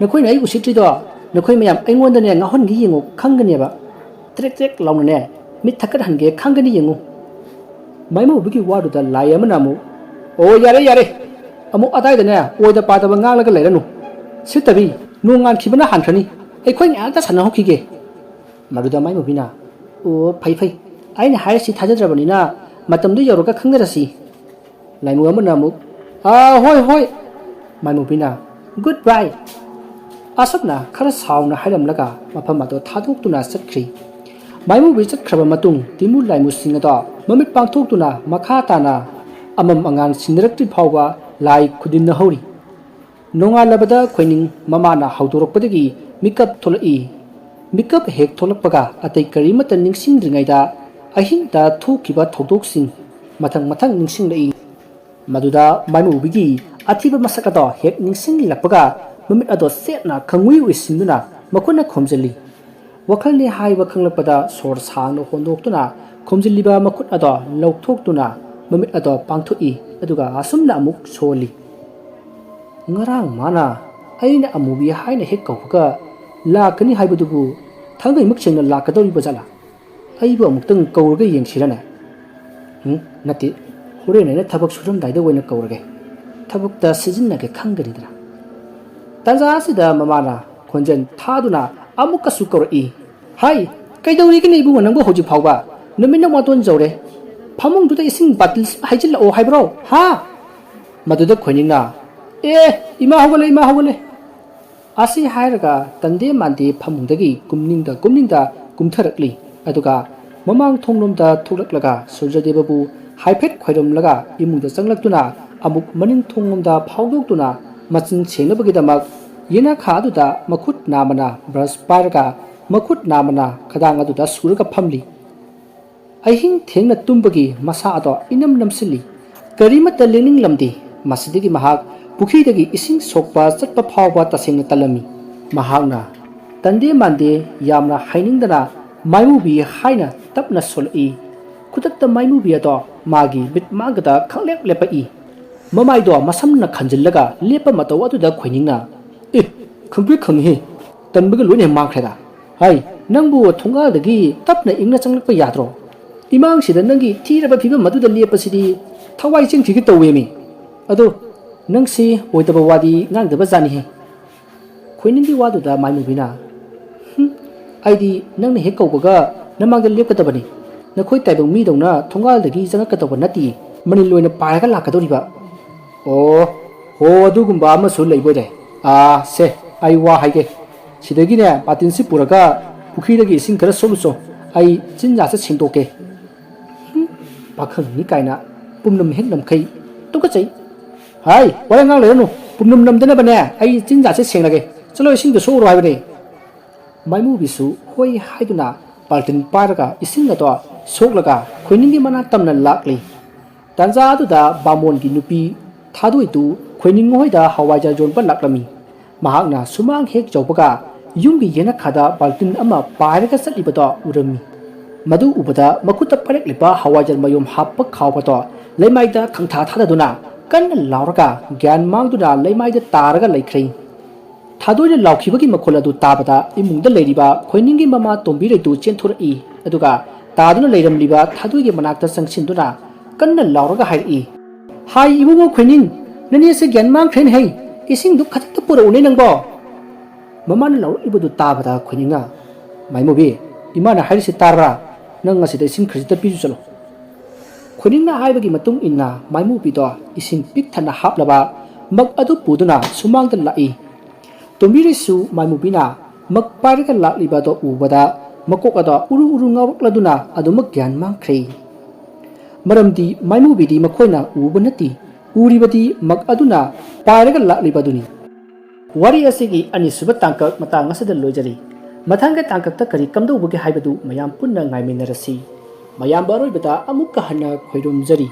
ꯅꯈꯣꯏꯅ ꯑꯩꯕꯨ ꯁꯤꯠꯇ꯭ꯔꯤꯗꯣ ꯅꯈꯣꯏ ꯃꯌꯥꯝ ꯑꯩꯉꯣꯟꯗꯅꯦ ꯉꯥꯎꯍꯟꯒꯦ ꯌꯦꯡꯉꯨ ꯈꯪꯒꯅꯦꯕ ꯇ꯭ꯔꯦꯛ ꯇ꯭ꯔꯦꯛ ꯂꯥꯎꯅꯅꯦ ꯃꯤꯠ ꯊꯛꯀꯠꯍꯟꯒꯦ ꯈꯪꯒꯅꯤ ꯌꯦꯡꯉꯨ ꯃꯥꯏꯃꯨꯕꯤꯒꯤ ꯋꯥꯗꯨꯗ ꯂꯥꯏ ꯑꯃꯅ ꯑꯃꯨꯛ ꯑꯣ ꯌꯥꯔꯦ ꯑꯃꯨꯛ ꯑꯗꯥꯏꯗꯅꯦ ꯑꯣꯏꯗ ꯄꯥꯗꯕ ꯉꯥꯡꯂꯒ ꯂꯩꯔꯅꯨ ꯁꯤꯠꯇꯕꯤ ꯅꯣꯡ ꯉꯥꯟꯈꯤꯕꯅ ꯍꯥꯟꯈ꯭ꯔꯅꯤ ꯑꯩꯈꯣꯏ ꯉꯥꯛꯇ ꯁꯥꯟꯅꯍꯧꯈꯤꯒꯦ ꯃꯗꯨꯗ ꯃꯥꯏꯃꯨꯕꯤꯅ ꯑꯣ ꯐꯩ ꯑꯩꯅ ꯍꯥꯏꯔꯤꯁꯤ ꯊꯥꯖꯗ꯭ꯔꯕꯅꯤꯅ ꯃꯇꯝꯗꯨ ꯌꯧꯔꯒ ꯈꯪꯅꯔꯁꯤ ꯂꯥꯏꯃꯨ ꯑꯃꯅ ꯑꯃꯨꯛ ꯍꯣꯏ ꯃꯥꯏꯃꯨꯕꯤꯅ ꯒꯨꯗ ꯕꯥꯏ ꯑꯁꯨꯝꯅ ꯈꯔ ꯁꯥꯎꯅ ꯍꯥꯏꯔꯝꯂꯒ ꯃꯐꯝ ꯑꯗꯨ ꯊꯥꯗꯣꯛꯇꯨꯅ ꯆꯠꯈ꯭ꯔꯤ ꯃꯥꯏꯃꯨꯕꯤ ꯆꯠꯈ꯭ꯔꯕ ꯃꯇꯨꯡ ꯇꯤꯟꯃꯨ ꯂꯥꯏꯃꯨꯁꯤꯡ ꯑꯗꯣ ꯃꯃꯤꯠ ꯄꯥꯡꯊꯣꯛꯇꯨꯅ ꯃꯈꯥ ꯇꯥꯅ ꯑꯃꯝ ꯑꯉꯥꯟ ꯁꯤꯟꯅꯔꯛꯇ꯭ꯔꯤ ꯐꯥꯎꯕ ꯂꯥꯏ ꯈꯨꯗꯤꯟꯅꯍꯧꯔꯤ ꯅꯣꯡꯉꯥꯜꯂꯕꯗ ꯈꯣꯏꯅꯤꯡ ꯃꯃꯥꯅ ꯍꯧꯗꯣꯔꯛꯄꯗꯒꯤ ꯃꯤꯀꯞ ꯊꯣꯛꯂꯛꯏ ꯃꯤꯀꯞ ꯍꯦꯛ ꯊꯣꯛꯂꯛꯄꯒ ꯑꯇꯩ ꯀꯔꯤꯃꯠꯇ ꯅꯤꯡꯁꯤꯡꯗ꯭ꯔꯤꯉꯩꯗ ꯑꯍꯤꯡꯗ ꯊꯣꯛꯈꯤꯕ ꯊꯧꯗꯣꯛꯁꯤꯡ ꯃꯊꯪ ꯅꯤꯡꯁꯤꯡꯂꯛꯏ ꯃꯗꯨꯗ ꯃꯥꯏꯃꯨꯕꯤꯒꯤ ꯑꯊꯤꯕ ꯃꯁꯛ ꯑꯗꯣ ꯍꯦꯛ ꯅꯤꯡꯁꯤꯡꯂꯛꯄꯒ ꯃꯃꯤꯠ ꯑꯗꯣ ꯆꯦꯠꯅ ꯈꯪꯎꯏ ꯎꯏꯁꯤꯟꯗꯨꯅ ꯃꯈꯨꯠꯅ ꯈꯣꯝꯖꯤꯜꯂꯤ ꯋꯥꯈꯜꯅꯤ ꯍꯥꯏꯕ ꯈꯪꯂꯛꯄꯗ ꯁꯣꯔ ꯁꯥꯡꯅ ꯍꯣꯟꯗꯣꯛꯇꯨꯅ ꯈꯣꯝꯖꯤꯜꯂꯤꯕ ꯃꯈꯨꯠ ꯑꯗꯣ ꯂꯧꯊꯣꯛꯇꯨꯅ ꯃꯃꯤꯠ ꯑꯗꯣ ꯄꯥꯡꯊꯣꯛꯏ ꯑꯗꯨꯒ ꯑꯁꯨꯝꯅ ꯑꯃꯨꯛ ꯁꯣꯜꯂꯤ ꯉꯔꯥꯡ ꯃꯥꯅ ꯑꯩꯅ ꯑꯃꯨꯕꯤ ꯍꯥꯏꯅ ꯍꯦꯛ ꯀꯧꯕꯒ ꯂꯥꯛꯀꯅꯤ ꯍꯥꯏꯕꯗꯨꯕꯨ ꯊꯥꯡꯒꯩꯃꯨꯛ ꯁꯦꯡꯅ ꯂꯥꯛꯀꯗꯧꯔꯤꯕ ꯖꯥꯠꯂꯥ ꯑꯩꯕꯨ ꯑꯃꯨꯛꯇꯪ ꯀꯧꯔꯒ ꯌꯦꯡꯁꯤꯔꯅꯦ ꯅꯠꯇꯦ ꯍꯣꯔꯦꯟ ꯑꯩꯅ ꯊꯕꯛ ꯁꯨꯔꯝꯗꯥꯏꯗ ꯑꯣꯏꯅ ꯀꯧꯔꯒꯦ ꯊꯕꯛꯇ ꯁꯤꯖꯤꯟꯅꯒꯦ ꯈꯪꯒꯅꯤꯗꯅ ꯇꯟꯖꯥ ꯑꯁꯤꯗ ꯃꯃꯥꯅ ꯈꯣꯟꯖꯦꯜ ꯊꯥꯗꯨꯅ ꯑꯃꯨꯛꯀꯁꯨ ꯀꯧꯔꯛꯏ ꯍꯥꯏ ꯀꯩꯗꯧꯔꯤꯒꯦꯅꯦ ꯏꯕꯨꯡꯉꯣ ꯅꯪꯕꯨ ꯍꯧꯖꯤꯛ ꯐꯥꯎꯕ ꯅꯨꯃꯤꯠꯅ ꯋꯥꯇꯣꯟ ꯖꯧꯔꯦ ꯐꯃꯨꯡꯗꯨꯗ ꯏꯁꯤꯡ ꯕꯥꯇꯤꯜ ꯍꯩꯖꯤꯜꯂꯛꯑꯣ ꯍꯥꯏꯕ꯭ꯔꯣ ꯃꯗꯨꯗ ꯈꯣꯏꯅꯤꯡꯅ ꯏꯃꯥ ꯍꯧꯒꯠꯂꯦ ꯑꯁꯤ ꯍꯥꯏꯔꯒ ꯇꯟꯗꯦ ꯃꯥꯟꯗꯦ ꯐꯃꯨꯡꯗꯒꯤ ꯀꯨꯝꯅꯤꯡꯗ ꯀꯨꯝꯊꯔꯛꯂꯤ ꯑꯗꯨꯒ ꯃꯃꯥꯡ ꯊꯣꯡꯂꯣꯝꯗ ꯊꯣꯛꯂꯛꯂꯒ ꯁꯨꯔꯖꯗꯦꯕꯕꯨ ꯍꯥꯏꯐꯦꯠ ꯈꯣꯏꯔꯝꯂꯒ ꯏꯃꯨꯡꯗ ꯆꯪꯂꯛꯇꯨꯅ ꯑꯃꯨꯛ ꯃꯅꯤꯡ ꯊꯣꯡꯂꯣꯝꯗ ꯐꯥꯎꯗꯣꯛꯇꯨꯅ ꯃꯆꯤꯟ ꯁꯦꯡꯅꯕꯒꯤꯗꯃꯛ ꯌꯦꯅꯈꯥ ꯑꯗꯨꯗ ꯃꯈꯨꯠ ꯅꯥꯝꯃꯅ ꯕ꯭ꯔꯁ ꯄꯥꯏꯔꯒ ꯃꯈꯨꯠ ꯅꯥꯝꯃꯅ ꯈꯗꯥꯡ ꯑꯗꯨꯗ ꯁꯨꯔꯒ ꯐꯝꯂꯤ ꯑꯍꯤꯡ ꯊꯦꯡꯅ ꯇꯨꯝꯕꯒꯤ ꯃꯁꯥ ꯑꯗꯣ ꯏꯅꯝ ꯅꯝꯁꯤꯜꯂꯤ ꯀꯔꯤꯃꯠꯇ ꯂꯦꯡꯅꯤꯡꯂꯝꯗꯦ ꯃꯁꯤꯗꯒꯤ ꯃꯍꯥꯛ ꯄꯨꯈ꯭ꯔꯤꯗꯒꯤ ꯏꯁꯤꯡ ꯁꯣꯛꯄ ꯆꯠꯄ ꯐꯥꯎꯕ ꯇꯁꯦꯡꯅ ꯇꯜꯂꯝꯃꯤ ꯃꯍꯥꯛꯅ ꯇꯟꯗꯦ ꯃꯥꯟꯗꯦ ꯌꯥꯝꯅ ꯍꯩꯅꯤꯡꯗꯅ ꯃꯥꯏꯃꯨꯕꯤ ꯍꯥꯏꯅ ꯇꯞꯅ ꯁꯣꯜꯂꯛꯏ ꯈꯨꯗꯛꯇ ꯃꯥꯏꯃꯨꯕꯤ ꯑꯗꯣ ꯃꯥꯒꯤ ꯃꯤꯠ ꯃꯥꯡꯒꯗ ꯈꯪꯂꯦꯞ ꯂꯦꯞꯄꯛꯏ ꯃꯃꯥꯏꯗꯣ ꯃꯁꯝꯅ ꯈꯟꯖꯤꯜꯂꯒ ꯂꯦꯞꯄ ꯃꯇꯧ ꯑꯗꯨꯗ ꯈꯣꯏꯅꯤꯡꯅ ꯈꯪꯄ꯭ꯔꯦꯛ ꯈꯪꯉꯤꯍꯦ ꯇꯟꯕꯒ ꯂꯣꯏꯅ ꯃꯥꯡꯈ꯭ꯔꯦꯗ ꯍꯥꯏ ꯅꯪꯕꯨ ꯊꯣꯡꯒꯥꯜꯗꯒꯤ ꯇꯞꯅ ꯏꯪꯅ ꯆꯪꯂꯛꯄ ꯌꯥꯗ꯭ꯔꯣ ꯏꯃꯥꯡꯁꯤꯗ ꯅꯪꯒꯤ ꯊꯤꯔꯕ ꯐꯤꯕꯝ ꯑꯗꯨꯗ ꯂꯦꯞꯄꯁꯤꯗꯤ ꯊꯋꯥꯏ ꯆꯤꯡꯊꯤꯒ ꯇꯧꯋꯦꯃꯤ ꯑꯗꯣ ꯅꯪꯁꯤ ꯑꯣꯏꯗꯕ ꯋꯥꯗꯤ ꯉꯥꯡꯗꯕ ꯖꯥꯠꯅꯤꯍꯦ ꯈꯣꯏꯅꯤꯡꯒꯤ ꯋꯥꯗꯨꯗ ꯃꯥꯏꯃꯨꯕꯤꯅ ꯑꯩꯗꯤ ꯅꯪꯅ ꯍꯦꯛ ꯀꯧꯕꯒ ꯅꯃꯥꯡꯗ ꯂꯦꯞꯀꯗꯕꯅꯤ ꯅꯈꯣꯏ ꯇꯥꯏꯕꯪ ꯃꯤꯗꯧꯅ ꯊꯣꯡꯒꯥꯜꯗꯒꯤ ꯆꯪꯉꯛꯀꯗꯧꯕ ꯅꯠꯇꯦ ꯃꯅꯤꯜ ꯑꯣꯏꯅ ꯄꯥꯏꯔꯒ ꯂꯥꯛꯀꯗꯧꯔꯤꯕ ꯑꯣ ꯍꯣ ꯑꯗꯨꯒꯨꯝꯕ ꯑꯃꯁꯨ ꯂꯩꯕꯣꯏꯔꯦ ꯁꯦ ꯑꯩ ꯋꯥ ꯍꯥꯏꯒꯦ ꯁꯤꯗꯒꯤꯅꯦ ꯕꯥꯇꯤꯟꯁꯤ ꯄꯨꯔꯒ ꯄꯨꯈ꯭ꯔꯤꯗꯒꯤ ꯏꯁꯤꯡ ꯈꯔ ꯁꯣꯛꯂꯨꯆꯣ ꯑꯩ ꯆꯤꯟꯖꯥꯛꯁꯦ ꯁꯦꯡꯗꯣꯛꯀꯦ ꯄꯥꯈꯪꯅꯤ ꯀꯥꯏꯅ ꯄꯨꯝꯅꯝ ꯍꯦꯛ ꯅꯝꯈꯩ ꯇꯨꯀꯠꯆꯩ ꯍꯥꯏ ꯋꯥꯔꯤ ꯉꯥꯡ ꯂꯩꯔꯅꯨ ꯄꯨꯝꯅꯝ ꯅꯝꯗꯅꯕꯅꯦ ꯑꯩ ꯆꯤꯟꯖꯥꯛꯁꯦ ꯁꯦꯡꯂꯒꯦ ꯆꯠꯂꯣ ꯏꯁꯤꯡꯗꯣ ꯁꯣꯛꯎꯔꯣ ꯍꯥꯏꯕꯅꯦ ꯃꯥꯏꯃꯨꯕꯤꯁꯨ ꯍꯣꯏ ꯍꯥꯏꯗꯨꯅ ꯕꯥꯜꯇꯤꯟ ꯄꯥꯏꯔꯒ ꯏꯁꯤꯡ ꯑꯗꯣ ꯁꯣꯛꯂꯒ ꯈꯣꯏꯅꯤꯡꯒꯤ ꯃꯅꯥꯛ ꯇꯝꯅ ꯂꯥꯛꯂꯤ ꯇꯥꯟꯖꯥ ꯑꯗꯨꯗ ꯕꯥꯃꯣꯟꯒꯤ ꯅꯨꯄꯤ ꯊꯥꯗꯣꯏꯗꯨ ꯈꯣꯏꯅꯤꯡ ꯍꯣꯏꯗ ꯍꯋꯥꯏꯖꯥꯔ ꯌꯣꯟꯕ ꯂꯥꯛꯂꯝꯃꯤ ꯃꯍꯥꯛꯅ ꯁꯨꯃꯥꯡ ꯍꯦꯛ ꯌꯧꯕꯒ ꯌꯨꯝꯒꯤ ꯌꯦꯅꯈꯥꯗ ꯕꯥꯜꯇꯤꯟ ꯑꯃ ꯄꯥꯏꯔꯒ ꯆꯠꯂꯤꯕꯗꯣ ꯎꯔꯝꯃꯤ ꯃꯗꯨ ꯎꯕꯗ ꯃꯈꯨꯠꯇ ꯄꯥꯏꯔꯛꯂꯤꯕ ꯍꯋꯥꯏꯖꯥꯔ ꯃꯌꯨꯝ ꯍꯥꯞꯄ ꯈꯥꯎꯕꯗꯣ ꯂꯩꯃꯥꯏꯗ ꯈꯪꯊꯥ ꯊꯥꯗꯗꯨꯅ ꯀꯟꯅ ꯂꯥꯎꯔꯒ ꯒ꯭ꯌꯥꯟ ꯃꯥꯡꯗꯨꯅ ꯂꯩꯃꯥꯏꯗ ꯇꯥꯔꯒ ꯂꯩꯈ꯭ꯔꯦ ꯊꯥꯗꯣꯏꯅ ꯂꯥꯎꯈꯤꯕꯒꯤ ꯃꯈꯣꯜ ꯑꯗꯨ ꯇꯥꯕꯗ ꯏꯃꯨꯡꯗ ꯂꯩꯔꯤꯕ ꯈꯣꯏꯅꯤꯡꯒꯤ ꯃꯃꯥ ꯇꯣꯝꯕꯤꯔꯩꯗꯨ ꯆꯦꯟꯊꯣꯔꯛꯏ ꯑꯗꯨꯒ ꯇꯥꯗꯨꯅ ꯂꯩꯔꯝꯂꯤꯕ ꯊꯥꯗꯣꯏꯒꯤ ꯃꯅꯥꯛꯇ ꯆꯪꯁꯤꯟꯗꯨꯅ ꯀꯟꯅ ꯂꯥꯎꯔꯒ ꯍꯥꯏꯔꯛꯏ ꯍꯥꯏ ꯏꯕꯨꯡꯉꯣ ꯈꯣꯏꯅꯤꯡ ꯅꯅꯦꯁꯦ ꯒ꯭ꯌꯥꯟ ꯃꯥꯡꯈ꯭ꯔꯦꯅꯦ ꯍꯩ ꯏꯁꯤꯡꯗꯨ ꯈꯖꯤꯛꯇ ꯄꯨꯔꯛꯎꯅꯦ ꯅꯪꯕꯣ ꯃꯃꯥꯅ ꯂꯥꯎꯔꯛꯏꯕꯗꯨ ꯇꯥꯕꯗ ꯈꯣꯏꯅꯤꯡꯅ ꯃꯥꯏꯃꯨꯕꯤ ꯏꯃꯥꯅ ꯍꯥꯏꯔꯤꯁꯤ ꯇꯥꯔꯕ꯭ꯔꯥ ꯅꯪ ꯑꯁꯤꯗ ꯏꯁꯤꯡ ꯈꯖꯤꯛꯇ ꯄꯤꯖꯨ ꯆꯠꯂꯣ ꯈꯣꯏꯅꯤꯡꯅ ꯍꯥꯏꯕꯒꯤ ꯃꯇꯨꯡ ꯏꯟꯅ ꯃꯥꯏꯃꯨꯕꯤꯗꯣ ꯏꯁꯤꯡ ꯄꯤꯛ ꯊꯟꯅ ꯍꯥꯞꯂꯕ ꯃꯛ ꯑꯗꯨ ꯄꯨꯗꯨꯅ ꯁꯨꯃꯥꯡꯗ ꯂꯥꯛꯏ ꯇꯣꯝꯕꯤꯔꯩꯁꯨ ꯃꯥꯏꯃꯨꯕꯤꯅ ꯃꯛ ꯄꯥꯏꯔꯒ ꯂꯥꯛꯂꯤꯕꯗꯣ ꯎꯕꯗ ꯃꯀꯣꯛ ꯑꯗꯣ ꯎꯔꯨ ꯎꯔꯨ ꯉꯥꯎꯔꯛꯂꯗꯨꯅ ꯑꯗꯨꯃꯛ ꯒ꯭ꯌꯥꯟ ꯃꯥꯡꯈ꯭ꯔꯦ ꯃꯔꯝꯗꯤ ꯃꯥꯏꯃꯨꯕꯤꯗꯤ ꯃꯈꯣꯏꯅ ꯎꯕ ꯅꯠꯇꯦ ꯎꯔꯤꯕꯗꯤ ꯃꯛ ꯑꯗꯨꯅ ꯄꯥꯏꯔꯒ ꯂꯥꯛꯂꯤꯕꯗꯨꯅꯤ ꯋꯥꯔꯤ ꯑꯁꯤꯒꯤ ꯑꯅꯤꯁꯨꯕ ꯇꯥꯡꯀꯛ ꯃꯇꯥꯡ ꯑꯁꯤꯗ ꯂꯣꯏꯖꯔꯤ ꯃꯊꯪꯒꯤ ꯇꯥꯡꯀꯛꯇ ꯀꯔꯤ ꯀꯝꯗꯧꯕꯒꯦ ꯍꯥꯏꯕꯗꯨ ꯃꯌꯥꯝ ꯄꯨꯟꯅ ꯉꯥꯏꯃꯤꯟꯅꯔꯁꯤ ꯃꯌꯥꯝꯕ ꯑꯔꯣꯏꯕꯗ ꯑꯃꯨꯛꯀ ꯍꯟꯅ ꯈꯣꯏꯔꯨꯝꯖꯔꯤ